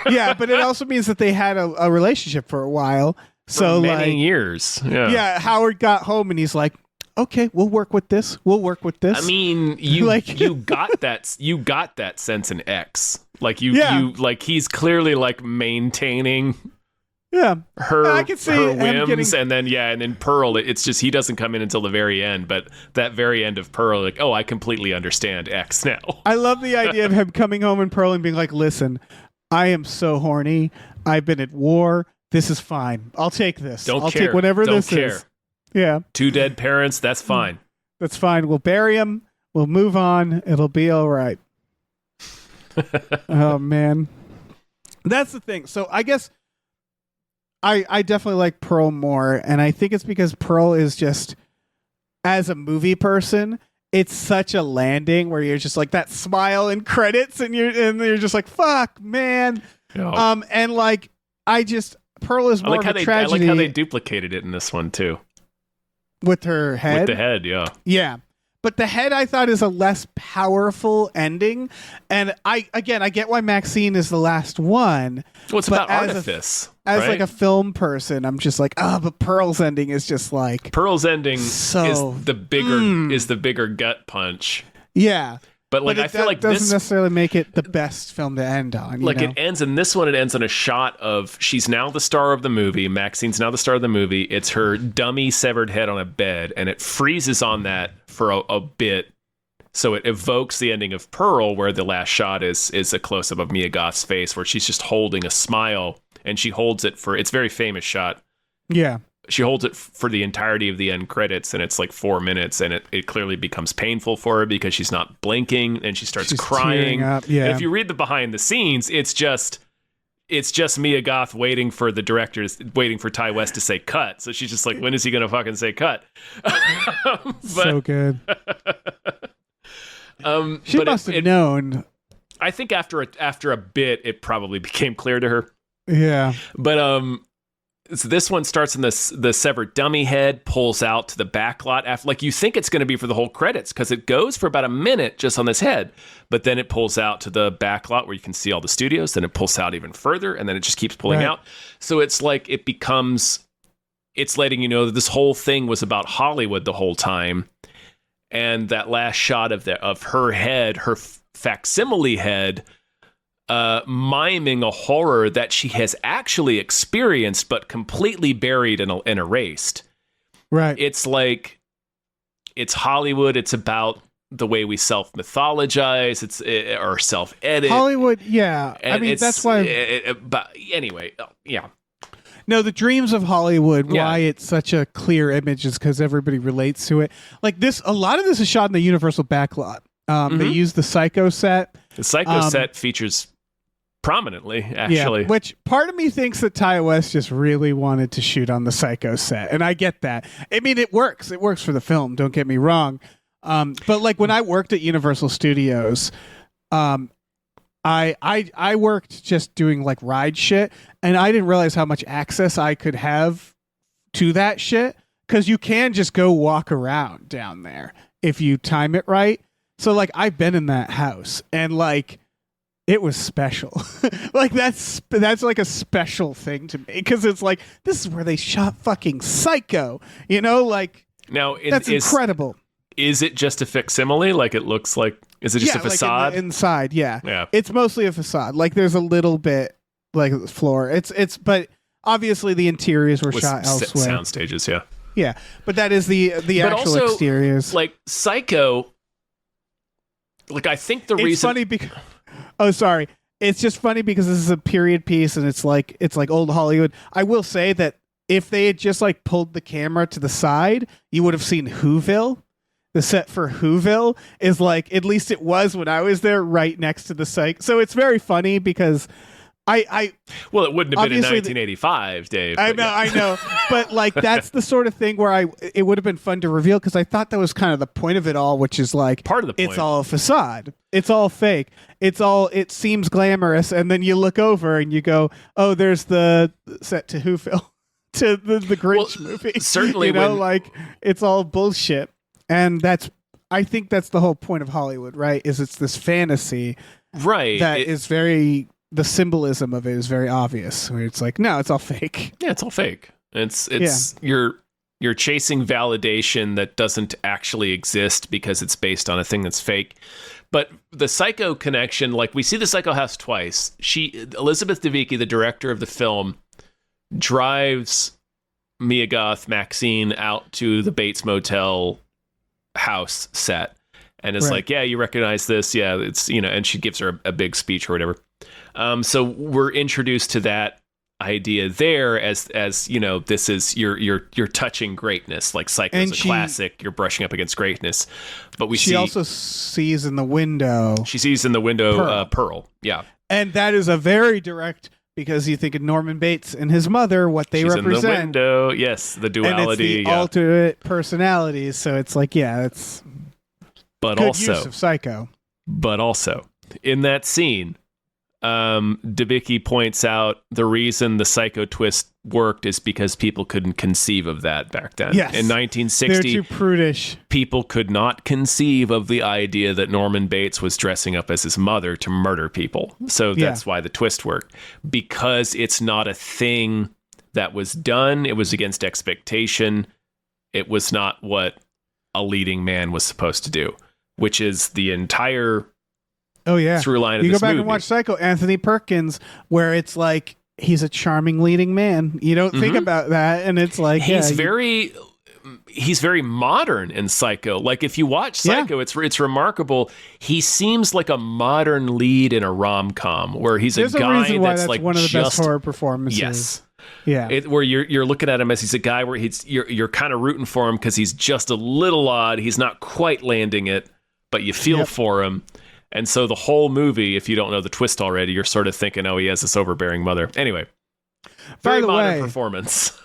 Yeah, but it also means that they had a relationship for a while. So for many like, years. Yeah, Howard got home and he's like, okay, we'll work with this. I mean, you got that sense in X. Like you like, he's clearly like maintaining her whims, and then Pearl, it's just, he doesn't come in until the very end, but that very end of Pearl, like, oh, I completely understand X now. I love the idea of him coming home and Pearl and being like, listen, I am so horny. I've been at war. This is fine. I'll take this. I'll take whatever this is. Yeah. 2 dead parents, that's fine. That's fine. We'll bury them. We'll move on. It'll be all right. Oh, man. That's the thing. So I guess I definitely like Pearl more, and I think it's because Pearl is just, as a movie person, it's such a landing where you're just like that smile in credits, and you're just like, fuck, man. Oh. And like Pearl is more of a tragedy. I like how they duplicated it in this one too. With her head? With the head, yeah. Yeah. But the head, I thought, is a less powerful ending. And I get why MaXXXine is the last one. Well, it's about artifice. As right? like a film person, I'm just like, but Pearl's ending is just like... Pearl's ending is the bigger gut punch. Yeah. But like, I feel like doesn't this necessarily make it the best film to end on. Like, it ends in this one. It ends on a shot of she's now the star of the movie. MaXXXine's now the star of the movie. It's her dummy severed head on a bed, and it freezes on that for a bit. So it evokes the ending of Pearl, where the last shot is a close up of Mia Goth's face, where she's just holding a smile, and she holds it for it's a very famous shot. Yeah. She holds it for the entirety of the end credits, and it's like 4 minutes, and it clearly becomes painful for her because she's not blinking, and she's crying. Yeah. And if you read the behind the scenes, it's just Mia Goth waiting for the directors, waiting for Ty West to say cut. So she's just like, when is he gonna fucking say cut? So good. She must have known. I think after a bit, it probably became clear to her. Yeah. But so this one starts in the severed dummy head, pulls out to the back lot. Like, you think it's going to be for the whole credits because it goes for about a minute just on this head. But then it pulls out to the back lot where you can see all the studios. Then it pulls out even further, and then it just keeps pulling out. So it's like it's letting you know that this whole thing was about Hollywood the whole time. And that last shot of her head, her facsimile head, miming a horror that she has actually experienced but completely buried and erased. Right. It's like, it's Hollywood. It's about the way we self-mythologize. Or self-edit. Hollywood, yeah. And I mean, that's why... but anyway, yeah. No, the dreams of Hollywood, why it's such a clear image is because everybody relates to it. Like this, a lot of this is shot in the Universal backlot. They use the Psycho set. The Psycho set features prominently, actually. Yeah, which part of me thinks that Ty West just really wanted to shoot on the Psycho set, and I get that. I mean, it works. It works for the film. Don't get me wrong. But like when I worked at Universal Studios, I worked just doing like ride shit, and I didn't realize how much access I could have to that shit because you can just go walk around down there if you time it right. So like I've been in that house, and like it was special. Like that's like a special thing to me because it's like this is where they shot fucking Psycho, you know? Like now that's incredible. Is it just a facsimile? Like it looks like? Is it just a facade? Like inside, yeah. It's mostly a facade. Like there's a little bit like the floor. But obviously the interiors were shot elsewhere. Sound stages, yeah. Yeah, but that is the actual also, exteriors. Like Psycho. Like I think the reason. It's funny because. Oh, sorry. It's just funny because this is a period piece and it's like old Hollywood. I will say that if they had just like pulled the camera to the side, you would have seen Whoville. The set for Whoville is like, at least it was when I was there, right next to the site. So it's very funny because well, it wouldn't have been in 1985, Dave. I know. But like, that's the sort of thing where it would have been fun to reveal because I thought that was kind of the point of it all, which is like, part of the point. It's all a facade. It's all fake. It seems glamorous. And then you look over and you go, oh, there's the set to Whoville, to the Grinch movie. Certainly. You know, like it's all bullshit. And I think that's the whole point of Hollywood, right? Is it's this fantasy. Right. That is very... The symbolism of it is very obvious. Where it's like, no, it's all fake. Yeah, it's all fake. It's you're chasing validation that doesn't actually exist because it's based on a thing that's fake. But the Psycho connection, like we see the Psycho house twice. Elizabeth Debicki, the director of the film, drives Mia Goth, MaXXXine out to the Bates Motel house set, and is like, yeah, you recognize this? Yeah, it's and she gives her a big speech or whatever. So we're introduced to that idea there as you know, this is you're touching greatness, like Psycho's a classic, you're brushing up against greatness. But she also sees in the window. She sees in the window Pearl. Yeah. And that is a very direct, because you think of Norman Bates and his mother, what they represent. In the window, yes, the duality, and it's the alternate personalities. So it's like, it's but good also use of Psycho. But also in that scene, Debicki points out the reason the Psycho twist worked is because people couldn't conceive of that back then. Yes. In 1960, they're too prudish. People could not conceive of the idea that Norman Bates was dressing up as his mother to murder people. So that's why the twist worked. Because it's not a thing that was done. It was against expectation. It was not what a leading man was supposed to do, which is the entire through line of you this go back movie. And watch Psycho, Anthony Perkins, where it's like he's a charming leading man. You don't think about that, and it's like he's very modern in Psycho. Like if you watch Psycho, it's remarkable. He seems like a modern lead in a rom-com where he's There's a guy reason why that's like one of the best horror performances. Yes. Yeah. Where you're looking at him as he's a guy where you're kind of rooting for him because he's just a little odd. He's not quite landing it, but you feel for him. And so the whole movie, if you don't know the twist already, you're sort of thinking, oh, he has this overbearing mother. Anyway, very modern performance.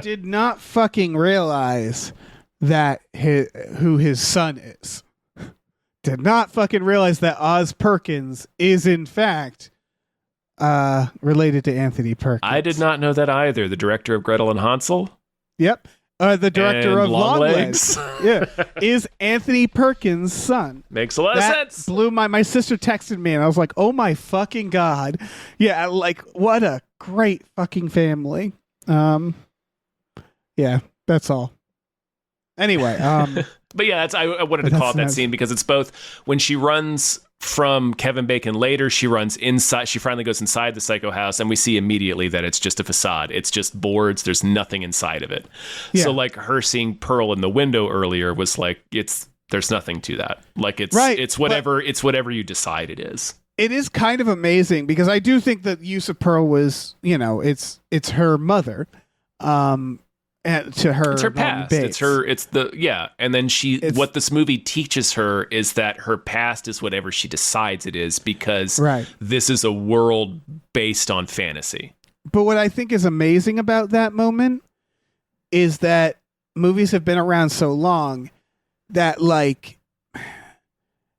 Did not fucking realize that who his son is. Did not fucking realize that Oz Perkins is, in fact, related to Anthony Perkins. I did not know that either. The director of Gretel and Hansel? Yep. The director of Longlegs is Anthony Perkins' son. Makes a lot of sense. Blew my sister texted me and I was like, oh my fucking God. Yeah, like what a great fucking family. Yeah, that's all. Anyway, but yeah, I wanted to call it that scene because it's both when she runs from Kevin Bacon later, she runs inside. She finally goes inside the Psycho house, and we see immediately that it's just a facade. It's just boards. There's nothing inside of it. Yeah. So, like her seeing Pearl in the window earlier was like there's nothing to that. Like it's whatever you decide it is. It is kind of amazing because I do think that use of Pearl was, it's her mother. And to her, it's her past. And then what this movie teaches her is that her past is whatever she decides it is, because this is a world based on fantasy. But what I think is amazing about that moment is that movies have been around so long that like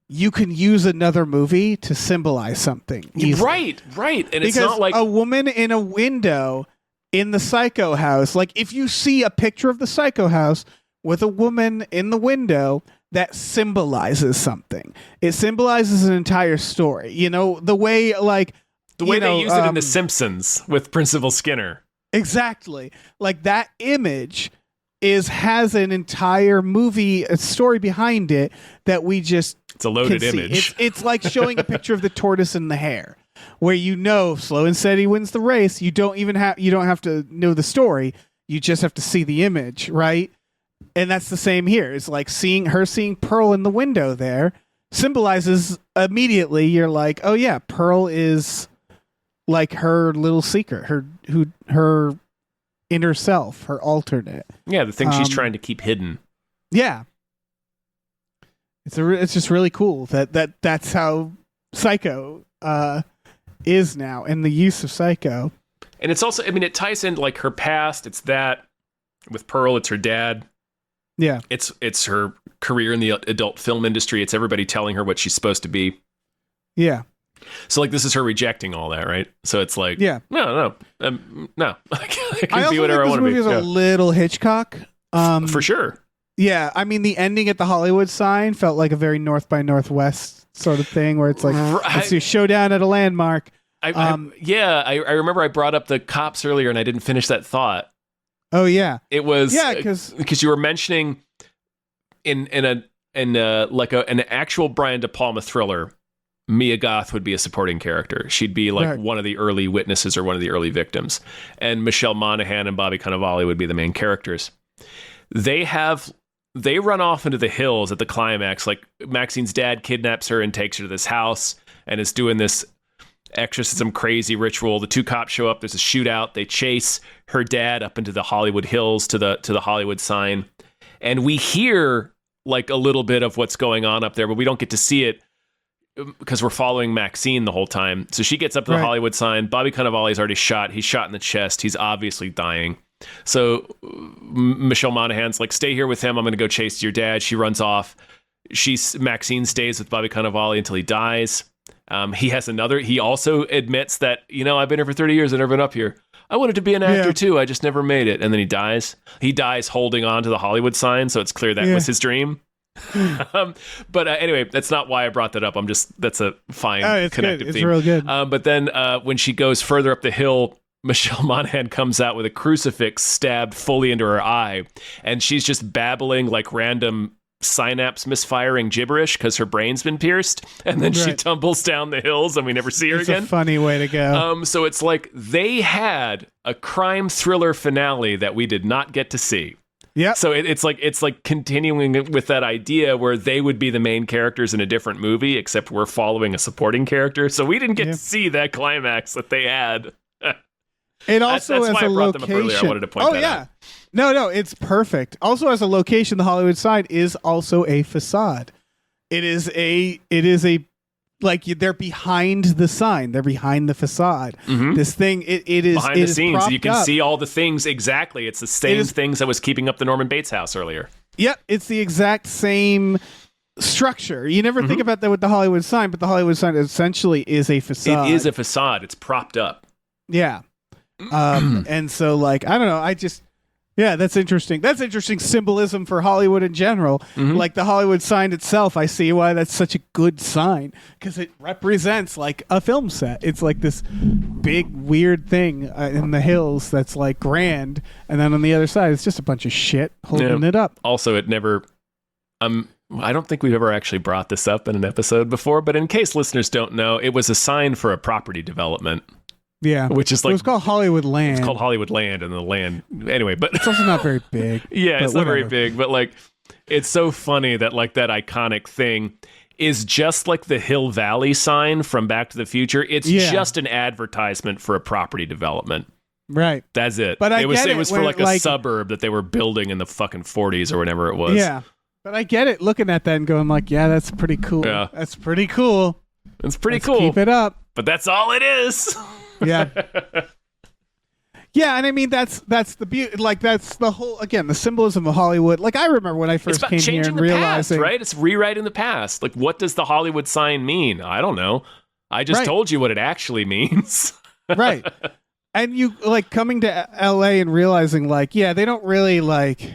you can use another movie to symbolize something easily. Right. And because it's not like a woman in a window in the Psycho house. Like if you see a picture of the Psycho house with a woman in the window, that symbolizes something. It symbolizes an entire story. The way they use it in The Simpsons with Principal Skinner. Exactly. Like that image has an entire movie, a story behind it that we just it's a loaded image. It's like showing a picture of the tortoise and the hare, where Slow and Steady wins the race. You don't have to know the story. You just have to see the image, right? And that's the same here. It's like seeing Pearl in the window there symbolizes immediately. You're like, oh yeah, Pearl is like her little secret, her inner self, her alternate. Yeah, the thing she's trying to keep hidden. Yeah, it's just really cool that's how Psycho is now, and the use of Psycho. And it's also, it ties in like her past. It's that with Pearl, it's her dad. Yeah, it's her career in the adult film industry. It's everybody telling her what she's supposed to be. Yeah. So like this is her rejecting all that, right? So it's like, no, I can be whatever I want to be. This movie is a little Hitchcock, for sure. Yeah, the ending at the Hollywood sign felt like a very North by Northwest sort of thing, where it's like let's do showdown at a landmark. I remember I brought up the cops earlier, and I didn't finish that thought. Oh yeah, it was because you were mentioning in an actual Brian De Palma thriller, Mia Goth would be a supporting character. She'd be like one of the early witnesses or one of the early victims, and Michelle Monaghan and Bobby Cannavale would be the main characters. They run off into the hills at the climax. Like Maxine's dad kidnaps her and takes her to this house and is doing this exorcism crazy ritual. The two cops show up. There's a shootout. They chase her dad up into the Hollywood Hills to the Hollywood sign, and we hear like a little bit of what's going on up there, but we don't get to see it because we're following MaXXXine the whole time. So she gets up to the Hollywood sign. Bobby Cannavale's already shot. He's shot in the chest. He's obviously dying. So Michelle Monaghan's like, stay here with him. I'm going to go chase your dad. She runs off. MaXXXine stays with Bobby Cannavale until he dies. He also admits that, I've been here for 30 years. I've never been up here. I wanted to be an actor too. I just never made it. And then he dies. He dies holding on to the Hollywood sign. So it's clear that was his dream. But anyway, that's not why I brought that up. That's a fine connective theme. It's real good. But then when she goes further up the hill, Michelle Monaghan comes out with a crucifix stabbed fully into her eye. And she's just babbling like random synapse misfiring gibberish because her brain's been pierced, and then she tumbles down the hills and we never see her again. It's a funny way to go. So it's like they had a crime thriller finale that we did not get to see. Yeah. So it's like continuing with that idea where they would be the main characters in a different movie, except we're following a supporting character. So we didn't get to see that climax that they had. It also that's has why a I brought them up earlier. location. I wanted to point that out. No, it's perfect. Also, as a location, the Hollywood sign is also a facade. It is a like they're behind the sign. They're behind the facade. Mm-hmm. This thing, it is behind the scenes. You can up. see all the things exactly. It's the same things that was keeping up the Norman Bates house earlier. Yep, it's the exact same structure. You never think about that with the Hollywood sign, but the Hollywood sign essentially is a facade. It is a facade. It's propped up. Yeah. And so like, I don't know, that's interesting. That's interesting symbolism for Hollywood in general. Mm-hmm. Like the Hollywood sign itself, I see why that's such a good sign, because it represents like a film set. It's like this big weird thing in the hills that's like grand, and then on the other side it's just a bunch of shit holding it up. Also, it never I don't think we've ever actually brought this up in an episode before, but in case listeners don't know, it was a sign for a property development. Yeah, which is like, it was called Hollywood Land. It's called Hollywood Land, and the land anyway. But it's also not very big. Yeah, it's not very big, but like, it's so funny that like that iconic thing is just like the Hill Valley sign from Back to the Future. It's just an advertisement for a property development. Right. That's it. But it was for like a suburb that they were building in the fucking 40s or whenever it was. Yeah. But I get it looking at that and going like, yeah, that's pretty cool. Yeah. That's pretty cool. It's pretty Let's cool. Keep it up. But that's all it is. Yeah. Yeah, and I mean that's the beauty. Like that's the whole, again, the symbolism of Hollywood. Like I remember when I first came here and realizing, past, right? It's rewriting the past. Like, what does the Hollywood sign mean? I don't know. I just told you what it actually means. Right. And you like coming to LA and realizing like, yeah, they don't really like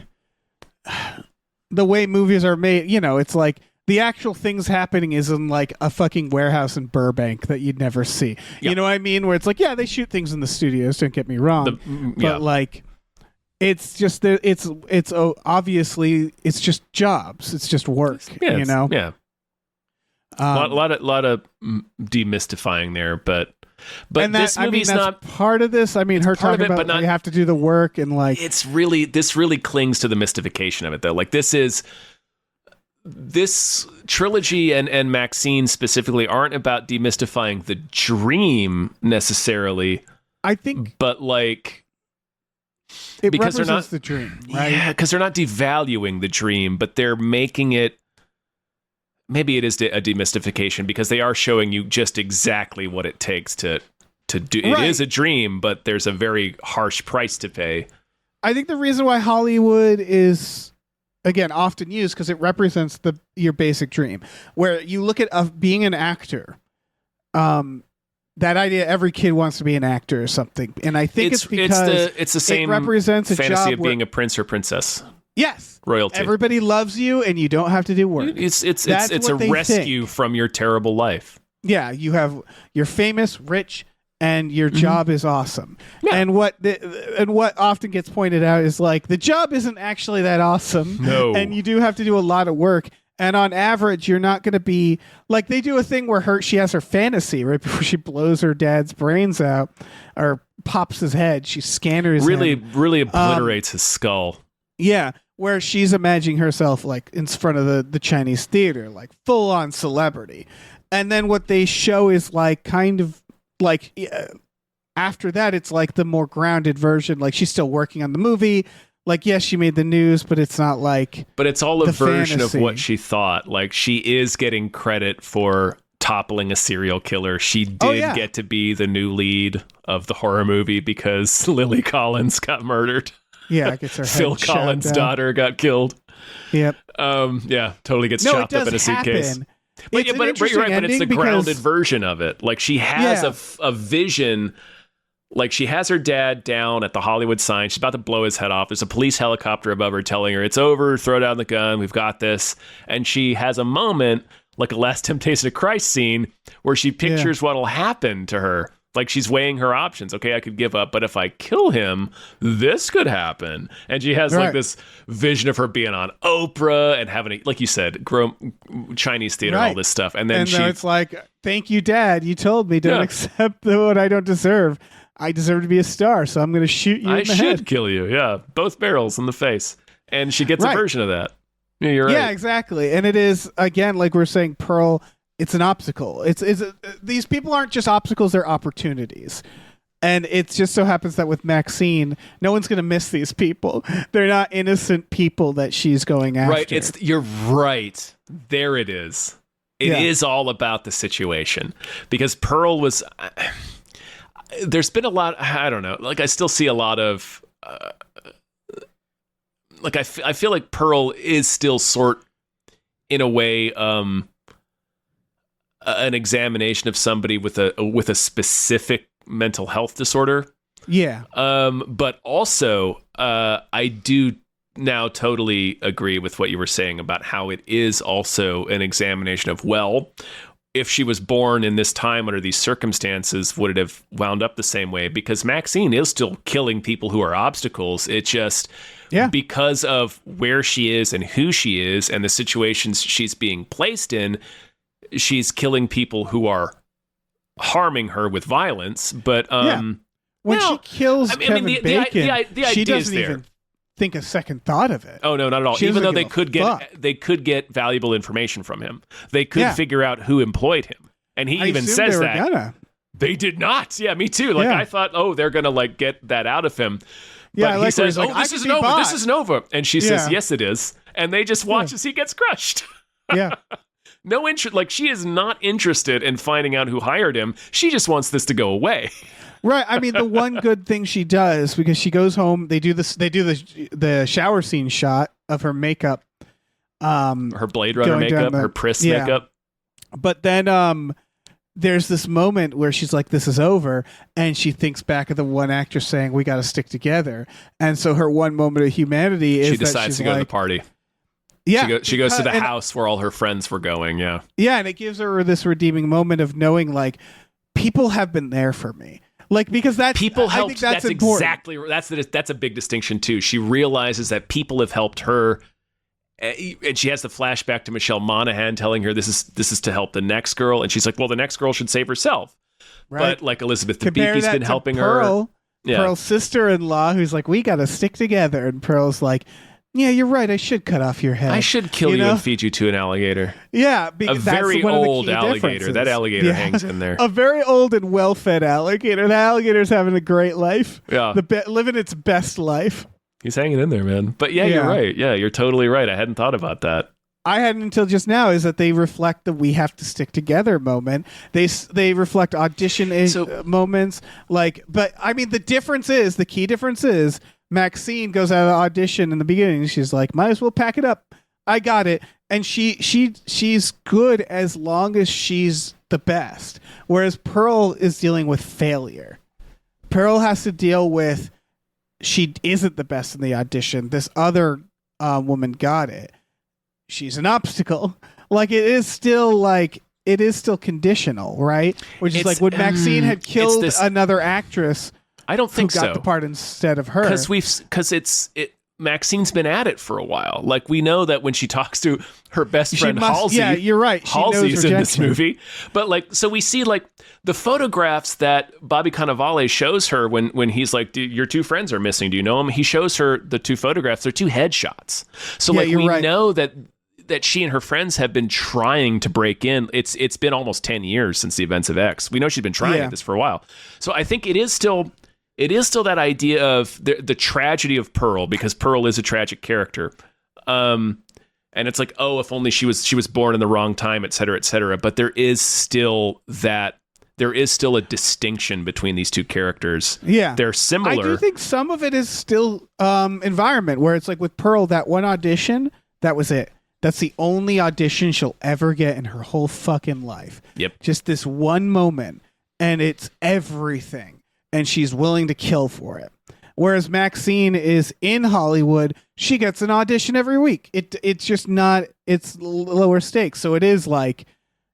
the way movies are made. It's like the actual things happening is in like a fucking warehouse in Burbank that you'd never see. Yeah. You know what I mean? Where it's like, yeah, they shoot things in the studios, don't get me wrong. But like, it's just, it's obviously, it's just jobs. It's just work, Yeah. A lot of demystifying there, but and that, this movie's not part of this. I mean, her talking about but you have to do the work and like, this really clings to the mystification of it though. Like this trilogy and MaXXXine specifically aren't about demystifying the dream necessarily. I think, but like it because they're not the dream, right? Yeah, because they're not devaluing the dream, but they're making it. Maybe it is a demystification because they are showing you just exactly what it takes to do. It is a dream, but there's a very harsh price to pay. I think the reason why Hollywood is, again, often used because it represents your basic dream. Where you look at being an actor, that idea every kid wants to be an actor or something, and I think it's because it's the same it represents a fantasy job of being a prince or princess. Yes, royalty. Everybody loves you, and you don't have to do work. It's a rescue from your terrible life. Yeah, you're famous, rich, and your job is awesome. Yeah. And what often gets pointed out is like the job isn't actually that awesome. No, and you do have to do a lot of work. And on average, you're not going to be like they do a thing where she has her fantasy right before she blows her dad's brains out or pops his head. She scanners him. Really obliterates his skull. Yeah. Where she's imagining herself like in front of the Chinese theater, like full on celebrity. And then what they show is like kind of like after that, it's like the more grounded version. Like she's still working on the movie. Like, yes, she made the news, but it's not like. But it's all a version fantasy of what she thought. Like, she is getting credit for toppling a serial killer. She did get to be the new lead of the horror movie because Lily Collins got murdered. Yeah, gets her head Phil Collins' daughter got killed. Yep. Yeah, totally gets chopped up in a suitcase. But you're right, but it's the grounded version of it. Like, she has a vision. Like, she has her dad down at the Hollywood sign. She's about to blow his head off. There's a police helicopter above her telling her, it's over, throw down the gun, we've got this. And she has a moment, like a Last Temptation of Christ scene, where she pictures what'll happen to her. Like, she's weighing her options. Okay, I could give up, but if I kill him, this could happen. And she has like this vision of her being on Oprah and having, like you said, Chinese theater, all this stuff. And then it's like, thank you, Dad. You told me don't accept what I don't deserve. I deserve to be a star, so I'm going to shoot you in the head. I should kill you, both barrels in the face. And she gets a version of that. Yeah, you're right. Yeah, exactly. And it is, again, like we're saying, Pearl, it's an obstacle. These people aren't just obstacles, they're opportunities. And it just so happens that with MaXXXine, no one's going to miss these people. They're not innocent people that she's going after. Right, you're right. There it is. It is all about the situation. Because Pearl was... there's been a lot, I don't know, like I still see a lot of, like I feel like Pearl is still in a way, an examination of somebody with a specific mental health disorder. Yeah. But also, I do now totally agree with what you were saying about how it is also an examination of, well, if she was born in this time under these circumstances, would it have wound up the same way? Because MaXXXine is still killing people who are obstacles. It just, because of where she is and who she is and the situations she's being placed in, she's killing people who are harming her with violence. But when she kills Kevin Bacon, she doesn't even think a second thought of it. Oh no, not at all. Even though they could get valuable information from him. They could figure out who employed him. And he even says that. They did not. Yeah, me too. Like I thought, they're gonna like get that out of him. But he says, this isn't over. This isn't over. And she says, yes, it is. And they just watch as he gets crushed. Yeah. No interest. Like, she is not interested in finding out who hired him. She just wants this to go away. Right. I mean, the one good thing she does, because she goes home, they do the shower scene shot of her makeup. Her Blade Runner makeup, her Priss makeup. But then there's this moment where she's like, this is over. And she thinks back of the one actress saying, we got to stick together. And so her one moment of humanity is she decides to go to the party. Yeah. She goes to the house where all her friends were going. Yeah. Yeah. And it gives her this redeeming moment of knowing, like, people have been there for me. Like, because people helped. I think that's important. That's a big distinction too. She realizes that people have helped her, and she has the flashback to Michelle Monaghan telling her this is to help the next girl, and she's like, well, the next girl should save herself. Right. But like Elizabeth Debicki's been helping her. Pearl's sister-in-law, who's like, we got to stick together, and Pearl's like, yeah, you're right. I should cut off your head. I should kill you and feed you to an alligator. Yeah, a very old alligator. That alligator hangs in there. A very old and well-fed alligator. The alligator's having a great life. Yeah, living its best life. He's hanging in there, man. But you're right. Yeah, you're totally right. I hadn't thought about that. I hadn't until just now. Is that they reflect the "we have to stick together" moment. They reflect audition moments. Like, but I mean, the key difference is. MaXXXine goes out of the audition in the beginning. She's like, might as well pack it up. I got it. And she's good as long as she's the best. Whereas Pearl is dealing with failure. Pearl has to deal with she isn't the best in the audition. This other woman got it. She's an obstacle. Like, it is still conditional, right? Which is like when MaXXXine had killed another actress. I don't think who got the part instead of her. Because MaXXXine's been at it for a while. Like, we know that when she talks to her best friend Halsey. Yeah, you're right. Halsey's in this movie. But like, so we see like the photographs that Bobby Cannavale shows her when he's like, your two friends are missing. Do you know them? He shows her the two photographs. They're two headshots. So like, we know that that she and her friends have been trying to break in. It's been almost 10 years since the events of X. We know she's been trying at this for a while. So I think it is still that idea of the tragedy of Pearl, because Pearl is a tragic character. And it's like, oh, if only she was born in the wrong time, et cetera, et cetera. But there is still a distinction between these two characters. Yeah. They're similar. I do think some of it is still environment, where it's like with Pearl, that one audition, that was it. That's the only audition she'll ever get in her whole fucking life. Yep. Just this one moment, and it's everything. And she's willing to kill for it. Whereas MaXXXine is in Hollywood, she gets an audition every week. It's just not, it's lower stakes. So it is like,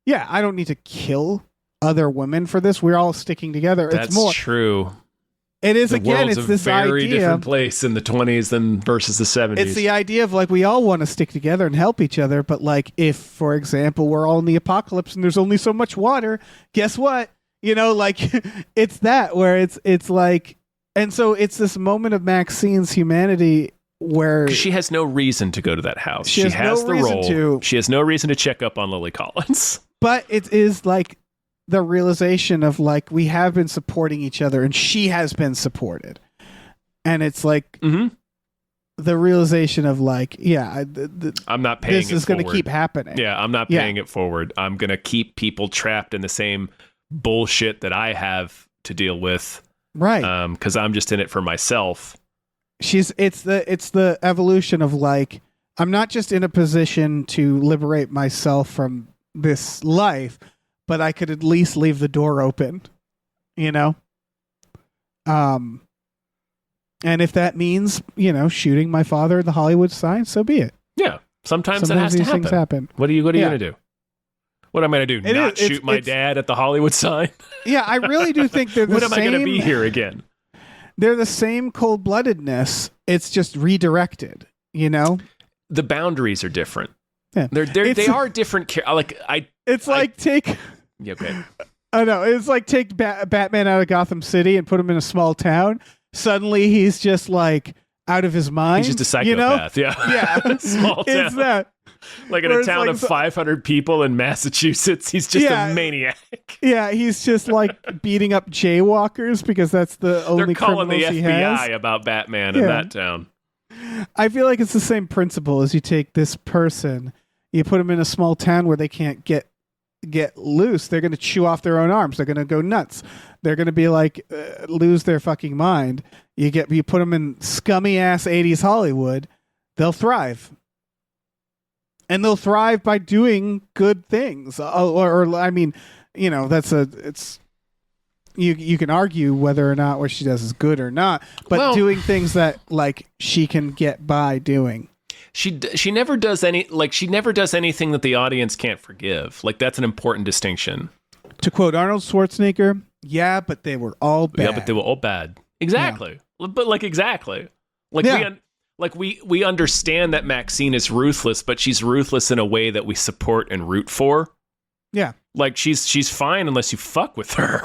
yeah, I don't need to kill other women for this. We're all sticking together. That's it's more true. It is, the again, world's it's a this very idea. different place in the 20s than versus the 70s. It's the idea of like we all want to stick together and help each other, but like if, for example, we're all in the apocalypse and there's only so much water, guess what? You know, like it's that where it's like, and so it's this moment of MaXXXine's humanity where she has no reason to go to that house. She has no the reason role. to. She has no reason to check up on Lily Collins. But it is like the realization of like we have been supporting each other and she has been supported. And it's like the realization of like, yeah, I'm not paying this is going to keep happening. Yeah, I'm not paying it forward. I'm going to keep people trapped in the same bullshit that I have to deal with. Right. Because I'm just in it for myself. It's the evolution of like, I'm not just in a position to liberate myself from this life, but I could at least leave the door open, you know? And if that means, you know, shooting my father in the Hollywood sign, so be it. Yeah. Sometimes that has to these happen. things happen. What are you going to do? What am I going to do? Not shoot my dad at the Hollywood sign? Yeah, I really do think they're the when same. am I going to be here again? They're the same cold-bloodedness. It's just redirected, you know? The boundaries are different. Yeah. They are different. It's like take... Yeah, okay. I know. It's like take Batman out of Gotham City and put him in a small town. Suddenly he's just like out of his mind. He's just a psychopath. You know? Yeah. Small town. It's that. Like in a town of 500 people in Massachusetts, he's just a maniac. Yeah, he's just like beating up jaywalkers because that's the only They're calling the criminals he has. FBI about Batman in that town. I feel like it's the same principle as you take this person, you put them in a small town where they can't get loose. They're going to chew off their own arms. They're going to go nuts. They're going to be like lose their fucking mind. You put them in scummy ass 80s Hollywood, they'll thrive. And they'll thrive by doing good things. Or I mean, you know, you can argue whether or not what she does is good or not, but doing things that like she can get by doing. She never does anything that the audience can't forgive. Like that's an important distinction. To quote Arnold Schwarzenegger, yeah, but they were all bad. Yeah, but they were all bad. Exactly. Yeah. But like exactly. Like we understand that MaXXXine is ruthless, but she's ruthless in a way that we support and root for. Yeah. Like she's fine unless you fuck with her.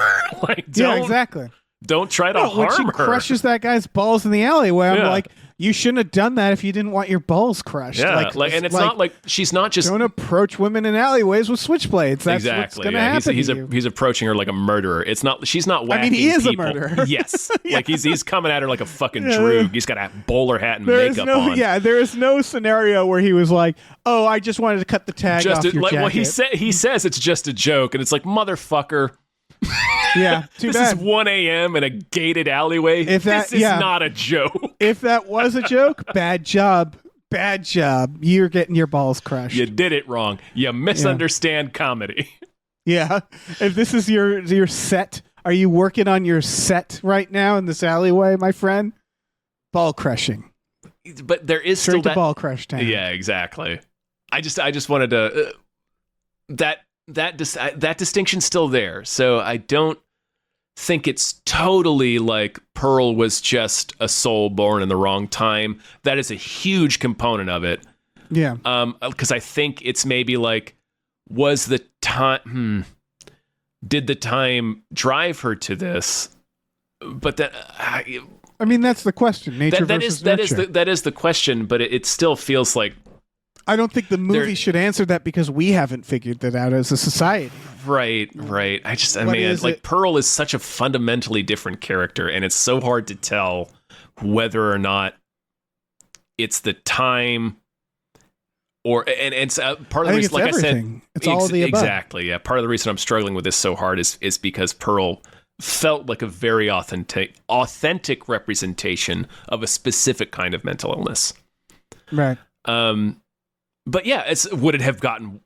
Like exactly. Don't try to harm when she her. Crushes that guy's balls in the alleyway. I'm like, you shouldn't have done that if you didn't want your balls crushed. Yeah, and it's not like she's not just don't approach women in alleyways with switchblades. That's what's going to happen. He's approaching her like a murderer. It's not. She's not whacking. I mean, he is people. a murderer. Yes, like he's coming at her like a fucking droog. He's got a bowler hat and makeup on. Yeah, there is no scenario where he was like, "Oh, I just wanted to cut the tag off your jacket." Well, he says it's just a joke, and it's like motherfucker. Yeah, too this bad. Is 1 a.m. in a gated alleyway. This is not a joke. If that was a joke, bad job. Bad job. You're getting your balls crushed. You did it wrong. You misunderstand comedy. Yeah. If this is your set, are you working on your set right now in this alleyway, my friend? Ball crushing. But there is straight still to that ball crush time. Yeah, exactly. I just wanted to that distinction's still there. So I don't think it's totally like Pearl was just a soul born in the wrong time. That is a huge component of it. Yeah. Because I think it's maybe like, was the time? Did the time drive her to this? But that. I mean, that's the question. Nature versus nurture. That is the question. But it still feels like I don't think the movie should answer that because we haven't figured that out as a society. Right. I mean, like Pearl is such a fundamentally different character, and it's so hard to tell whether or not it's the time or and it's part of the reason, like everything. I said, it's all of the above. Exactly. Yeah. Part of the reason I'm struggling with this so hard is because Pearl felt like a very authentic representation of a specific kind of mental illness. Right. But yeah, would it have gotten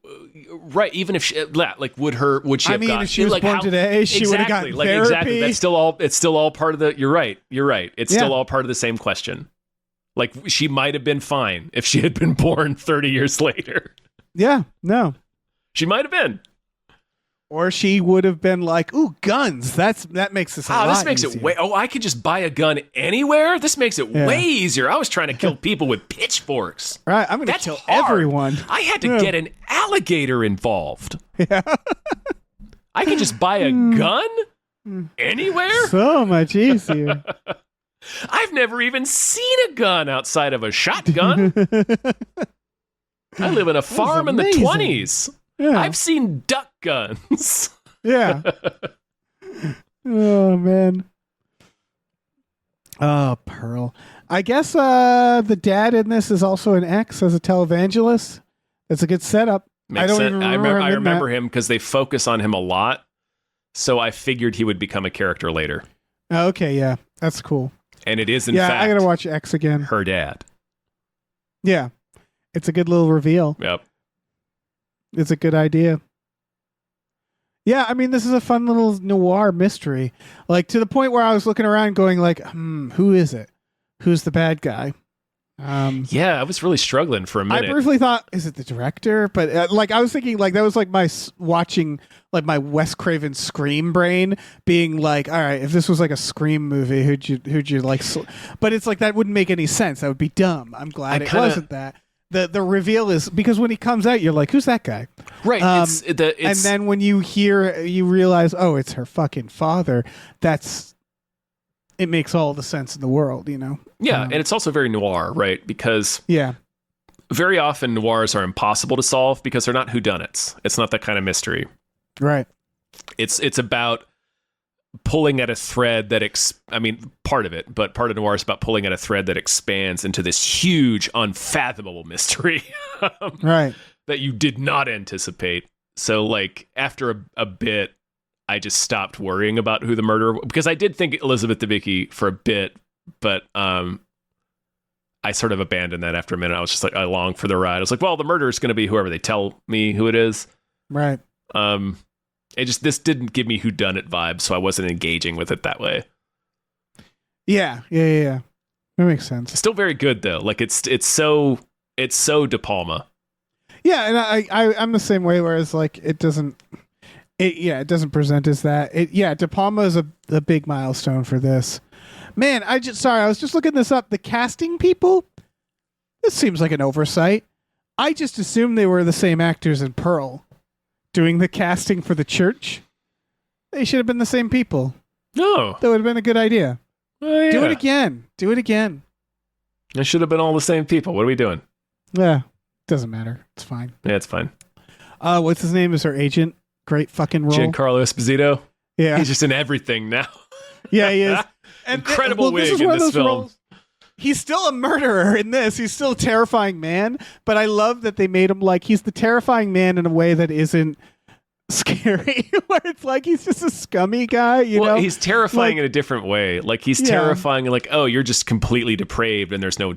right? Even if she, like, would she have gotten? If she was born today, she would have gotten therapy. Exactly. That's still all. It's still all part of the. You're right. It's still all part of the same question. Like, she might have been fine if she had been born 30 years later. Yeah. No. She might have been. Or she would have been like, "Ooh, guns! That makes this a lot this makes easier. it way. Oh, I could just buy a gun anywhere. This makes it way easier. I was trying to kill people with pitchforks. Right, I'm going to kill everyone. I had to get an alligator involved. Yeah, I could just buy a gun anywhere. So much easier. I've never even seen a gun outside of a shotgun. I live in a farm in the 20s. Yeah. I've seen duck guns. Yeah. Oh, man. Oh, Pearl. I guess the dad in this is also an ex as a televangelist. That's a good setup. Makes sense. I remember him because they focus on him a lot. So I figured he would become a character later. Okay, yeah. That's cool. And it is, in fact, I got to watch X again. Her dad. Yeah. It's a good little reveal. Yep. It's a good idea. Yeah, I mean, this is a fun little noir mystery. Like, to the point where I was looking around going like, who is it? Who's the bad guy? Yeah, I was really struggling for a minute. I briefly thought, is it the director? But I was thinking like that was like my watching like my Wes Craven Scream brain being like, all right, if this was like a Scream movie, who'd you like? But it's like that wouldn't make any sense. That would be dumb. I'm glad it wasn't that. The reveal is because when he comes out, you're like, who's that guy? Right. And then when you realize, oh, it's her fucking father. It makes all the sense in the world, you know? Yeah. And it's also very noir, right? Because yeah, very often noirs are impossible to solve because they're not whodunits. It's not that kind of mystery. Right. It's about pulling at a thread that part of it, but part of noir is about pulling at a thread that expands into this huge, unfathomable mystery, right? That you did not anticipate. So, like, after a bit, I just stopped worrying about who the murderer, because I did think Elizabeth Debicki for a bit, but I sort of abandoned that after a minute. I was just like, I long for the ride. I was like, well, the murderer is going to be whoever they tell me who it is, right? This didn't give me whodunit vibes, so I wasn't engaging with it that way. Yeah. That makes sense. It's still very good though. Like it's so De Palma. Yeah, and I'm the same way. Whereas like it doesn't present as that. De Palma is a big milestone for this. Man, I was just looking this up. The casting people. This seems like an oversight. I just assumed they were the same actors in Pearl. Doing the casting for the church, they should have been the same people. No, that would have been a good idea. Yeah. Do it again. It should have been all the same people. What are we doing? Yeah, doesn't matter. It's fine. Yeah, it's fine. What's his name? Is her agent? Great fucking role. Giancarlo Esposito. Yeah, he's just in everything now. Yeah, he is. Incredible wig in this film. Roles. He's still a murderer in this. He's still a terrifying man, but I love that they made him like he's the terrifying man in a way that isn't scary, where it's like he's just a scummy guy, you know? He's terrifying in a different way. Like he's terrifying like, oh, you're just completely depraved and there's no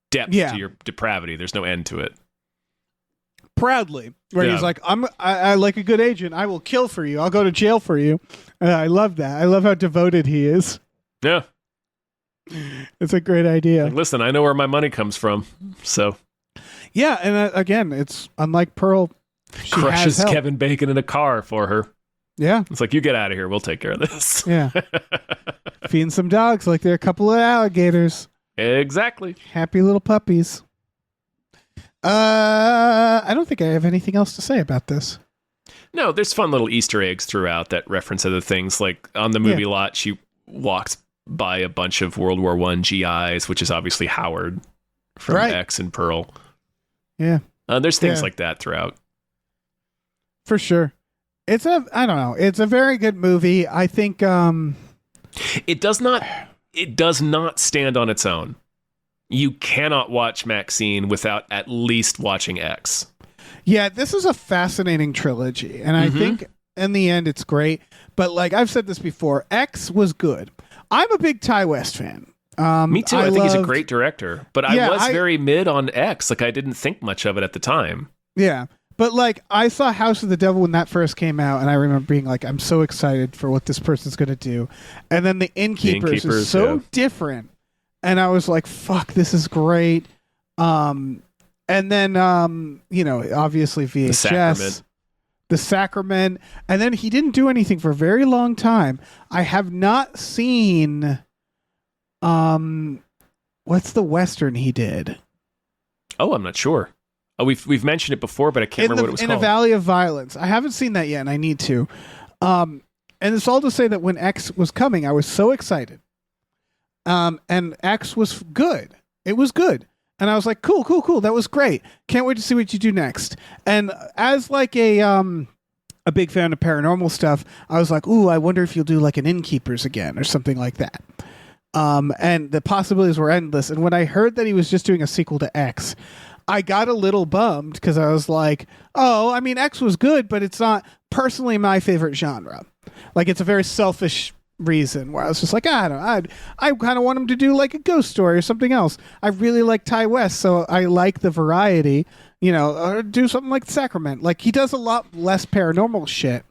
depth to your depravity. There's no end to it. Proudly, where he's like, I like a good agent. I will kill for you. I'll go to jail for you. I love that. I love how devoted he is. Yeah. It's a great idea. Like, listen, I know where my money comes from, so yeah. And again, it's unlike Pearl. She crushes Kevin Bacon in a car for her. Yeah, it's like, you get out of here. We'll take care of this. Yeah, feeding some dogs like they're a couple of alligators. Exactly. Happy little puppies. I don't think I have anything else to say about this. No, there's fun little Easter eggs throughout that reference other things. Like on the movie lot, she walks by a bunch of World War I GIs, which is obviously Howard from X and Pearl. Yeah. There's things like that throughout. For sure. I don't know. It's a very good movie. I think it does not stand on its own. You cannot watch MaXXXine without at least watching X. Yeah, this is a fascinating trilogy, and I think in the end it's great. But like I've said this before, X was good. I'm a big Ty West fan. Me too. I think he's a great director, but I was very mid on X. Like I didn't think much of it at the time. Yeah. But like I saw House of the Devil when that first came out, and I remember being like, I'm so excited for what this person's going to do. And then The Innkeepers is so different. And I was like, fuck, this is great. And then, obviously VHS. The Sacrament. And then he didn't do anything for a very long time. I have not seen... what's the Western he did? Oh, I'm not sure. Oh, we've mentioned it before, but I can't remember what it was called. In a Valley of Violence. I haven't seen that yet, and I need to. And it's all to say that when X was coming, I was so excited. And X was good. It was good. And I was like, cool. That was great. Can't wait to see what you do next. And as like a big fan of paranormal stuff, I was like, ooh, I wonder if you'll do like an Innkeepers again or something like that. And the possibilities were endless. And when I heard that he was just doing a sequel to X, I got a little bummed because I was like, oh, I mean, X was good, but it's not personally my favorite genre. Like, it's a very selfish reason where I was just like, I kind of want him to do like a ghost story or something else. I really like Ty West, so I like the variety, or do something like Sacrament. Like, he does a lot less paranormal shit.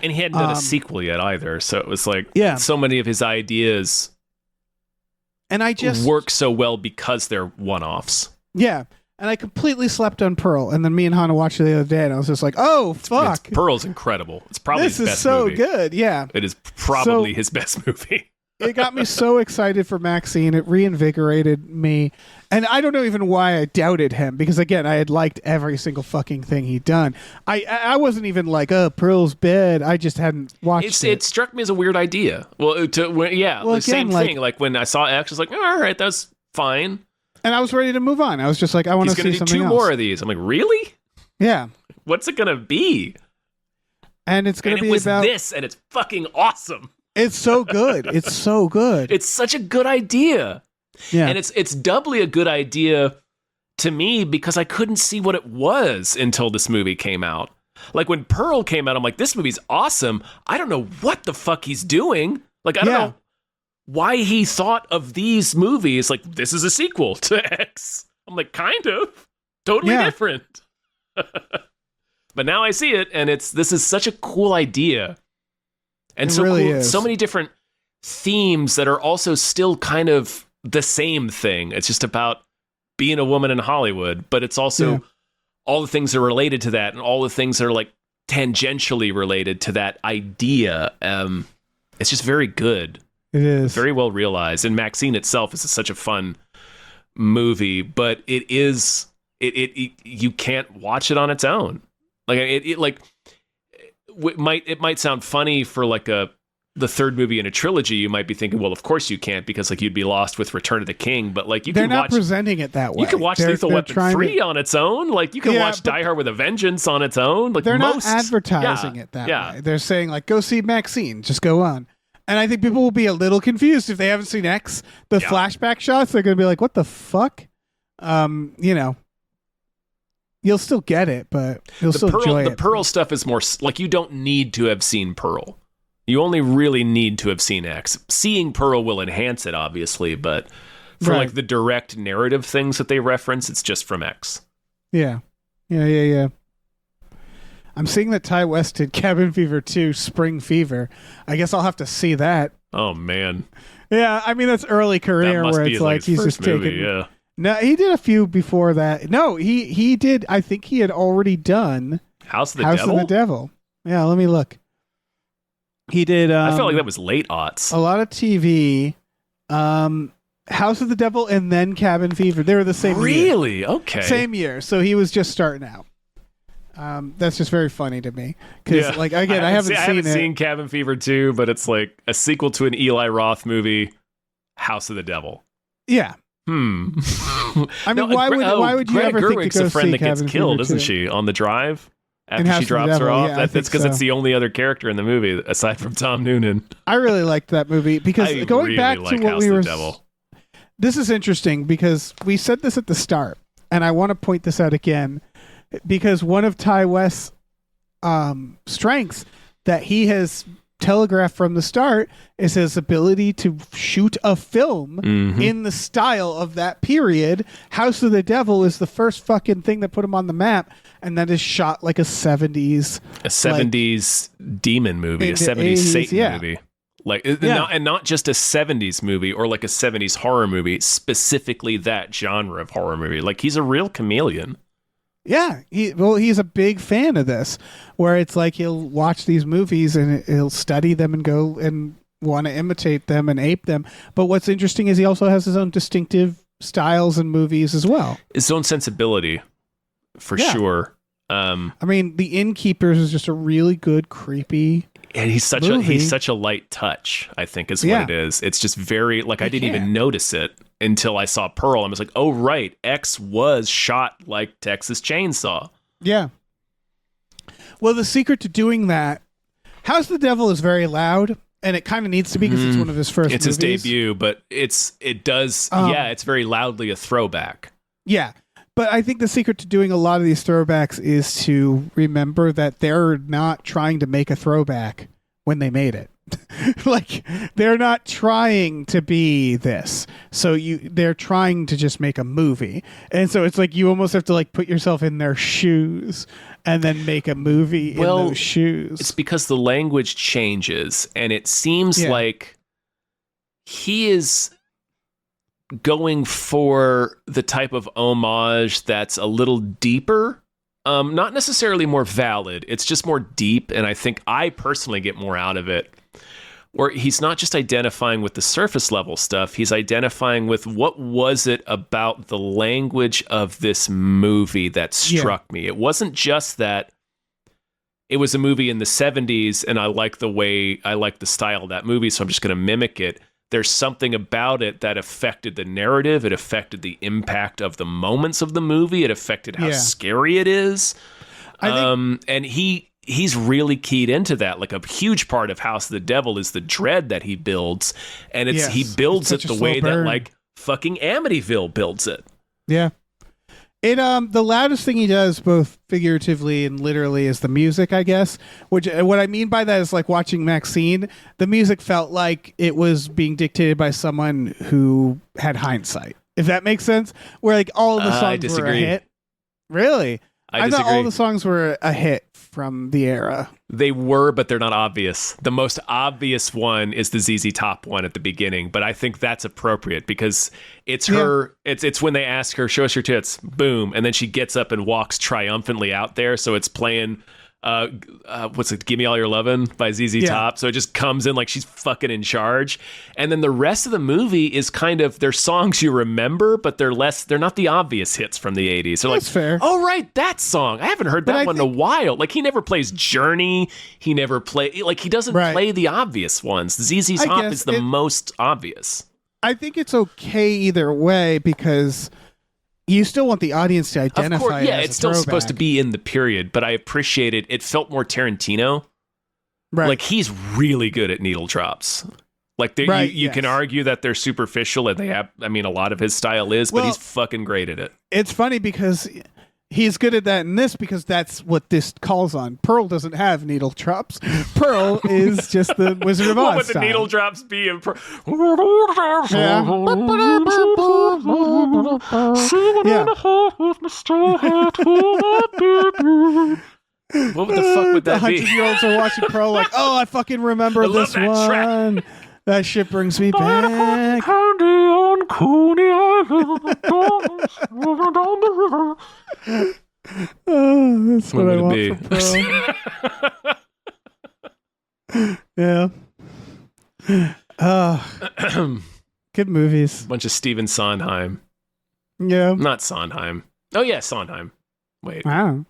And he hadn't done a sequel yet either, so it was like, so many of his ideas and I just work so well because they're one-offs. Yeah. And I completely slept on Pearl, and then me and Hannah watched it the other day, and I was just like, "Oh fuck, Pearl's incredible. It's probably his best movie. This is so good, yeah. It is probably his best movie. It got me so excited for MaXXXine. It reinvigorated me, and I don't know even why I doubted him because again, I had liked every single fucking thing he'd done. I wasn't even like, "Oh, Pearl's bad." I just hadn't watched it. It struck me as a weird idea. The same thing. Like when I saw X, I was like, "All right, that's fine." And I was ready to move on. I was just like, I want to see something else. He's going to do 2 more of these. I'm like, really? Yeah. What's it going to be? And it's going to be about this, and it's fucking awesome. It's so good. It's so good. It's such a good idea. Yeah. And it's doubly a good idea to me because I couldn't see what it was until this movie came out. Like when Pearl came out, I'm like, this movie's awesome. I don't know what the fuck he's doing. Like, I don't know why he thought of these movies like this is a sequel to X. I'm like, kind of, totally different. But now I see it, and this is such a cool idea, and it so really cool, is. so many different themes that are also still kind of the same thing. It's just about being a woman in Hollywood, but it's also all the things that are related to that, and all the things that are like tangentially related to that idea. It's just very good. It is very well realized, and MaXXXine itself is such a fun movie, but it you can't watch it on its own. Like it might sound funny for like the third movie in a trilogy. You might be thinking, well, of course you can't because like you'd be lost with Return of the King. But like they're not presenting it that way. You can watch Lethal Weapon 3 on its own. Like you can watch Die Hard with a Vengeance on its own. Like they're not advertising it that way. They're saying like, go see MaXXXine, just go on. And I think people will be a little confused if they haven't seen X. The flashback shots, they're going to be like, what the fuck? You'll still get it, but you'll still enjoy it. The Pearl stuff is more like you don't need to have seen Pearl. You only really need to have seen X. Seeing Pearl will enhance it, obviously, but for like the direct narrative things that they reference, it's just from X. Yeah. I'm seeing that Ty West did Cabin Fever 2, Spring Fever. I guess I'll have to see that. Oh, man. Yeah, I mean, that's early career where it's like he's just taking... Yeah. No, he did a few before that. No, he did... I think he had already done... House of the Devil? Yeah, let me look. He did... I felt like that was late aughts. A lot of TV. House of the Devil and then Cabin Fever. They were the same year. Really? Okay. Same year. So he was just starting out. That's just very funny to me because, like, again, I haven't seen Cabin Fever 2, but it's like a sequel to an Eli Roth movie, House of the Devil. Yeah, I mean, why would you Greta ever Gerwig's think to go a friend see that gets Cabin killed, Fever isn't 2? she, on the drive In after House she of the drops her Devil, off? yeah, I That's think because it's so. the only other character in the movie aside from Tom Noonan. I really liked that movie because I going really back like to what House we of were. the Devil. This is interesting because we said this at the start, and I want to point this out again because one of Ty West's strengths that he has telegraphed from the start is his ability to shoot a film in the style of that period. House of the Devil is the first fucking thing that put him on the map, and that is shot like a 70s demon movie, a 70s 80s, Satan movie. Not just a 70s movie or like a 70s horror movie, specifically that genre of horror movie. Like, he's a real chameleon. Yeah, he's a big fan of this, where it's like he'll watch these movies and he'll study them and go and want to imitate them and ape them. But what's interesting is he also has his own distinctive styles and movies as well. His own sensibility, for sure. I mean, The Innkeepers is just a really good, creepy. And he's such a light touch, I think, is what it is. It's just very, like, I didn't even notice it until I saw Pearl. I was like, oh, right, X was shot like Texas Chainsaw. Yeah. Well, the secret to doing that, House of the Devil is very loud, and it kind of needs to be because it's one of his first It's movies. his debut, but it's very loudly a throwback. Yeah. But I think the secret to doing a lot of these throwbacks is to remember that they're not trying to make a throwback when they made it. Like, they're not trying to be this. So they're trying to just make a movie. And so it's like you almost have to like put yourself in their shoes and then make a movie in those shoes. It's because the language changes, and it seems like he is going for the type of homage that's a little deeper, not necessarily more valid. It's just more deep, and I think I personally get more out of it. Where he's not just identifying with the surface level stuff, he's identifying with what was it about the language of this movie that struck me. It wasn't just that it was a movie in the 70s and I like the style of that movie, so I'm just going to mimic it. There's something about it that affected the narrative. It affected the impact of the moments of the movie. It affected how scary it is. And he's really keyed into that. Like, a huge part of House of the Devil is the dread that he builds. And he builds it the way that like fucking Amityville builds it. Yeah. The loudest thing he does, both figuratively and literally, is the music, I guess. Which, what I mean by that is, like, watching MaXXXine, the music felt like it was being dictated by someone who had hindsight, if that makes sense. Where, like, all of the songs were a hit. Really? I thought all the songs were a hit from the era. They were, but they're not obvious. The most obvious one is the ZZ Top one at the beginning, but I think that's appropriate because it's her. It's when they ask her, "Show us your tits," boom, and then she gets up and walks triumphantly out there. So it's playing. What's it? "Give Me All Your Lovin'" by ZZ Top. So it just comes in like she's fucking in charge. And then the rest of the movie is kind of, they're songs you remember, but they're not the obvious hits from the 80s. They're That's fair. Oh, right, that song. I haven't heard that one in a while. Like, he never plays Journey. He never he doesn't play the obvious ones. ZZ Top is the most obvious. I think it's okay either way because you still want the audience to identify. Of course, it's still supposed to be in the period, but I appreciate it. It felt more Tarantino. Right. Like, he's really good at needle drops. Like, you can argue that they're superficial, and they have, I mean, a lot of his style is, but he's fucking great at it. It's funny because he's good at that in this because that's what this calls on. Pearl doesn't have needle drops. Pearl is just the Wizard of Oz What would style. the needle drops be in Pearl? What the fuck would that be? 100-year-olds are watching Pearl like, oh, I fucking remember this one. Track. That shit brings me back. Candy on Coney Island, moving down the river. Oh, that's what I want from Pearl. Yeah. Good movies. Bunch of Stephen Sondheim. Yeah. Not Sondheim. Oh, yeah, Sondheim. Wait. Wow.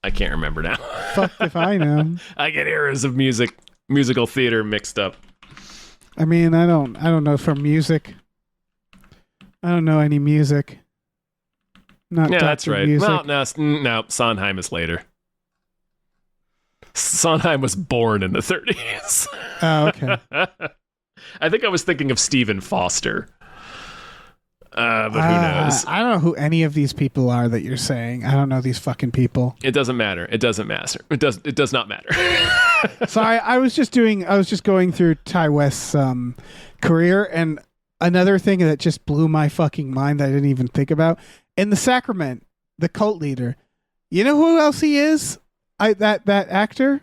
I can't remember now. Fuck if I know. I get eras of musical theater mixed up. I mean, I don't know from music. I don't know any music. Not Yeah, Dr. that's right. Music. Well, no, Sondheim is later. Sondheim was born in the 30s. Oh, okay. I think I was thinking of Stephen Foster. But who knows? I don't know who any of these people are that you're saying. I don't know these fucking people. It doesn't matter. It doesn't matter. It does not matter. So I was just going through Ty West's career, and another thing that just blew my fucking mind that I didn't even think about. In The Sacrament, the cult leader. You know who else he is? That actor?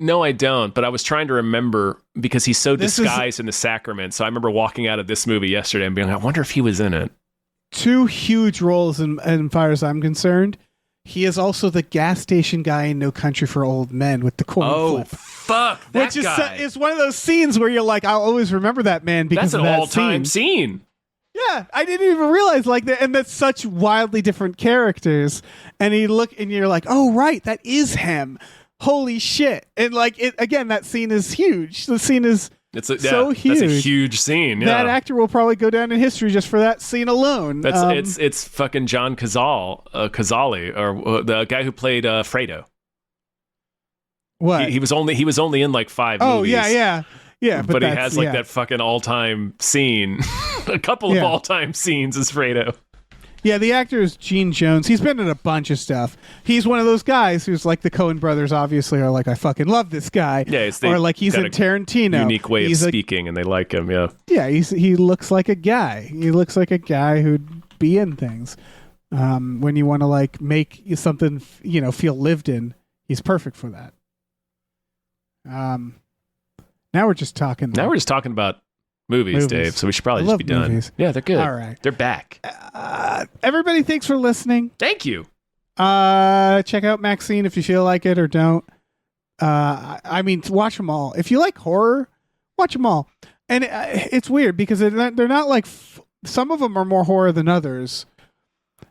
No, I don't. But I was trying to remember because he's so disguised in The Sacrament. So I remember walking out of this movie yesterday and being like, I wonder if he was in it. 2 huge roles in far as I'm concerned. He is also the gas station guy in No Country for Old Men with the coin flip. Fuck, that Which guy. is one of those scenes where you're like, I'll always remember that man because That's of an that all-time scene. Yeah, I didn't even realize like that, and that's such wildly different characters. And you're like, oh right, that is him. Holy shit! And like it again, that scene is huge. The scene is so huge. That's a huge scene. Yeah. That actor will probably go down in history just for that scene alone. It's fucking John Cazale, or the guy who played Fredo. What? He was only in like 5 movies. Oh yeah. But he has like that fucking all-time scene. A couple of all-time scenes as Fredo. Yeah, the actor is Gene Jones. He's been in a bunch of stuff. He's one of those guys who's like the Coen brothers obviously are like, I fucking love this guy. Yeah, or like he's in Tarantino. Unique way of speaking and they like him, yeah. Yeah, he looks like a guy. He looks like a guy who'd be in things. When you want to like make something, feel lived in, he's perfect for that. Now we're just talking. Now we're just talking about movies, Dave. So we should probably just be done. Movies. Yeah, they're good. All right, they're back. Everybody, thanks for listening. Thank you. Check out MaXXXine if you feel like it, or don't. I mean, watch them all. If you like horror, watch them all. And it's weird because they're not like some of them are more horror than others.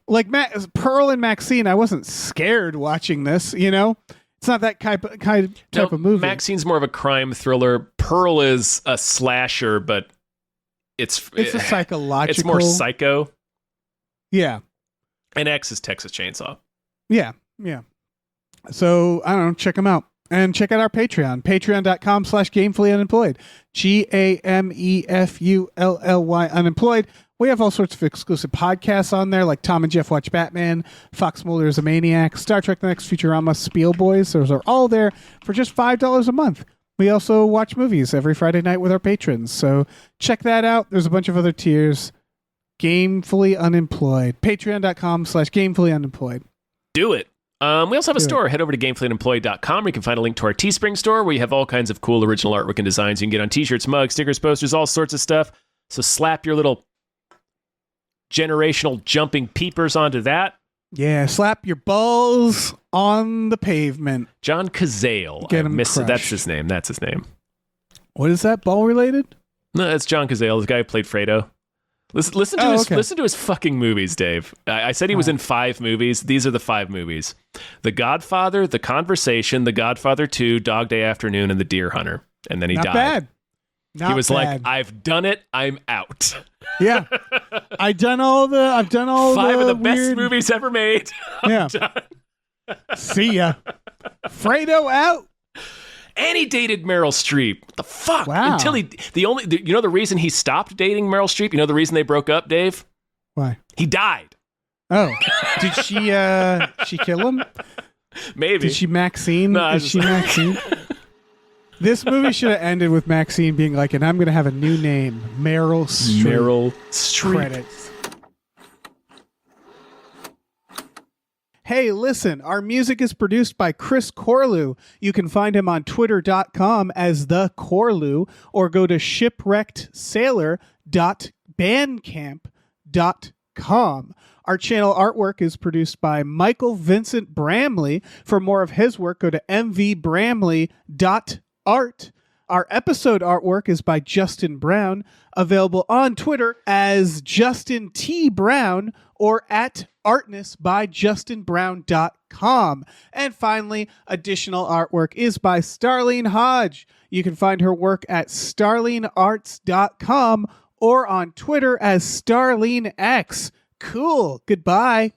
Like Pearl and MaXXXine, I wasn't scared watching this. It's not that type of movie. MaXXXine's more of a crime thriller. Pearl is a slasher, but it's a psychological. It's more psycho. Yeah. And X is Texas Chainsaw. Yeah. So I don't know. Check them out. And check out our Patreon, patreon.com/gamefullyunemployed, GAMEFULLY unemployed. We have all sorts of exclusive podcasts on there, like Tom and Jeff Watch Batman, Fox Mulder is a Maniac, Star Trek The Next Futurama, Spiel Boys. Those are all there for just $5 a month. We also watch movies every Friday night with our patrons. So check that out. There's a bunch of other tiers. Gamefully Unemployed. Patreon.com/gamefully unemployed. Do it. We also have a store. Head over to gamefullyunemployed.com where you can find a link to our Teespring store where you have all kinds of cool original artwork and designs you can get on t-shirts, mugs, stickers, posters, all sorts of stuff. So slap your little generational jumping peepers onto that. Yeah, slap your balls on the pavement. John Cazale. Get him crushed. That's his name. What is that? Ball related? No, that's John Cazale, the guy who played Fredo. Listen to his fucking movies, Dave. I said he was in 5 movies. These are the 5 movies: The Godfather, The Conversation, The Godfather 2, Dog Day Afternoon, and The Deer Hunter. And then he died. Not he was bad. like, "I've done it. I'm out." Yeah, I've done all 5 of the best weird movies ever made. Yeah. See ya. Fredo out. And he dated Meryl Streep. What the fuck? Wow. Until the reason he stopped dating Meryl Streep? You know the reason they broke up, Dave? Why? He died. Oh. Did she kill him? Maybe. Did she MaXXXine? No, Is she MaXXXine? This movie should have ended with MaXXXine being like, and I'm going to have a new name, Meryl Streep. Meryl Streep. Credits. Hey, listen, our music is produced by Chris Corlew. You can find him on twitter.com as the Corlew, or go to shipwreckedsailor.bandcamp.com. Our channel artwork is produced by Michael Vincent Bramley. For more of his work, go to mvbramley.art. Our episode artwork is by Justin Brown, available on Twitter as Justin T. Brown or at artnessbyjustinbrown.com. And finally, additional artwork is by Starlene Hodge. You can find her work at starlenearts.com or on Twitter as StarleneX. Cool. Goodbye.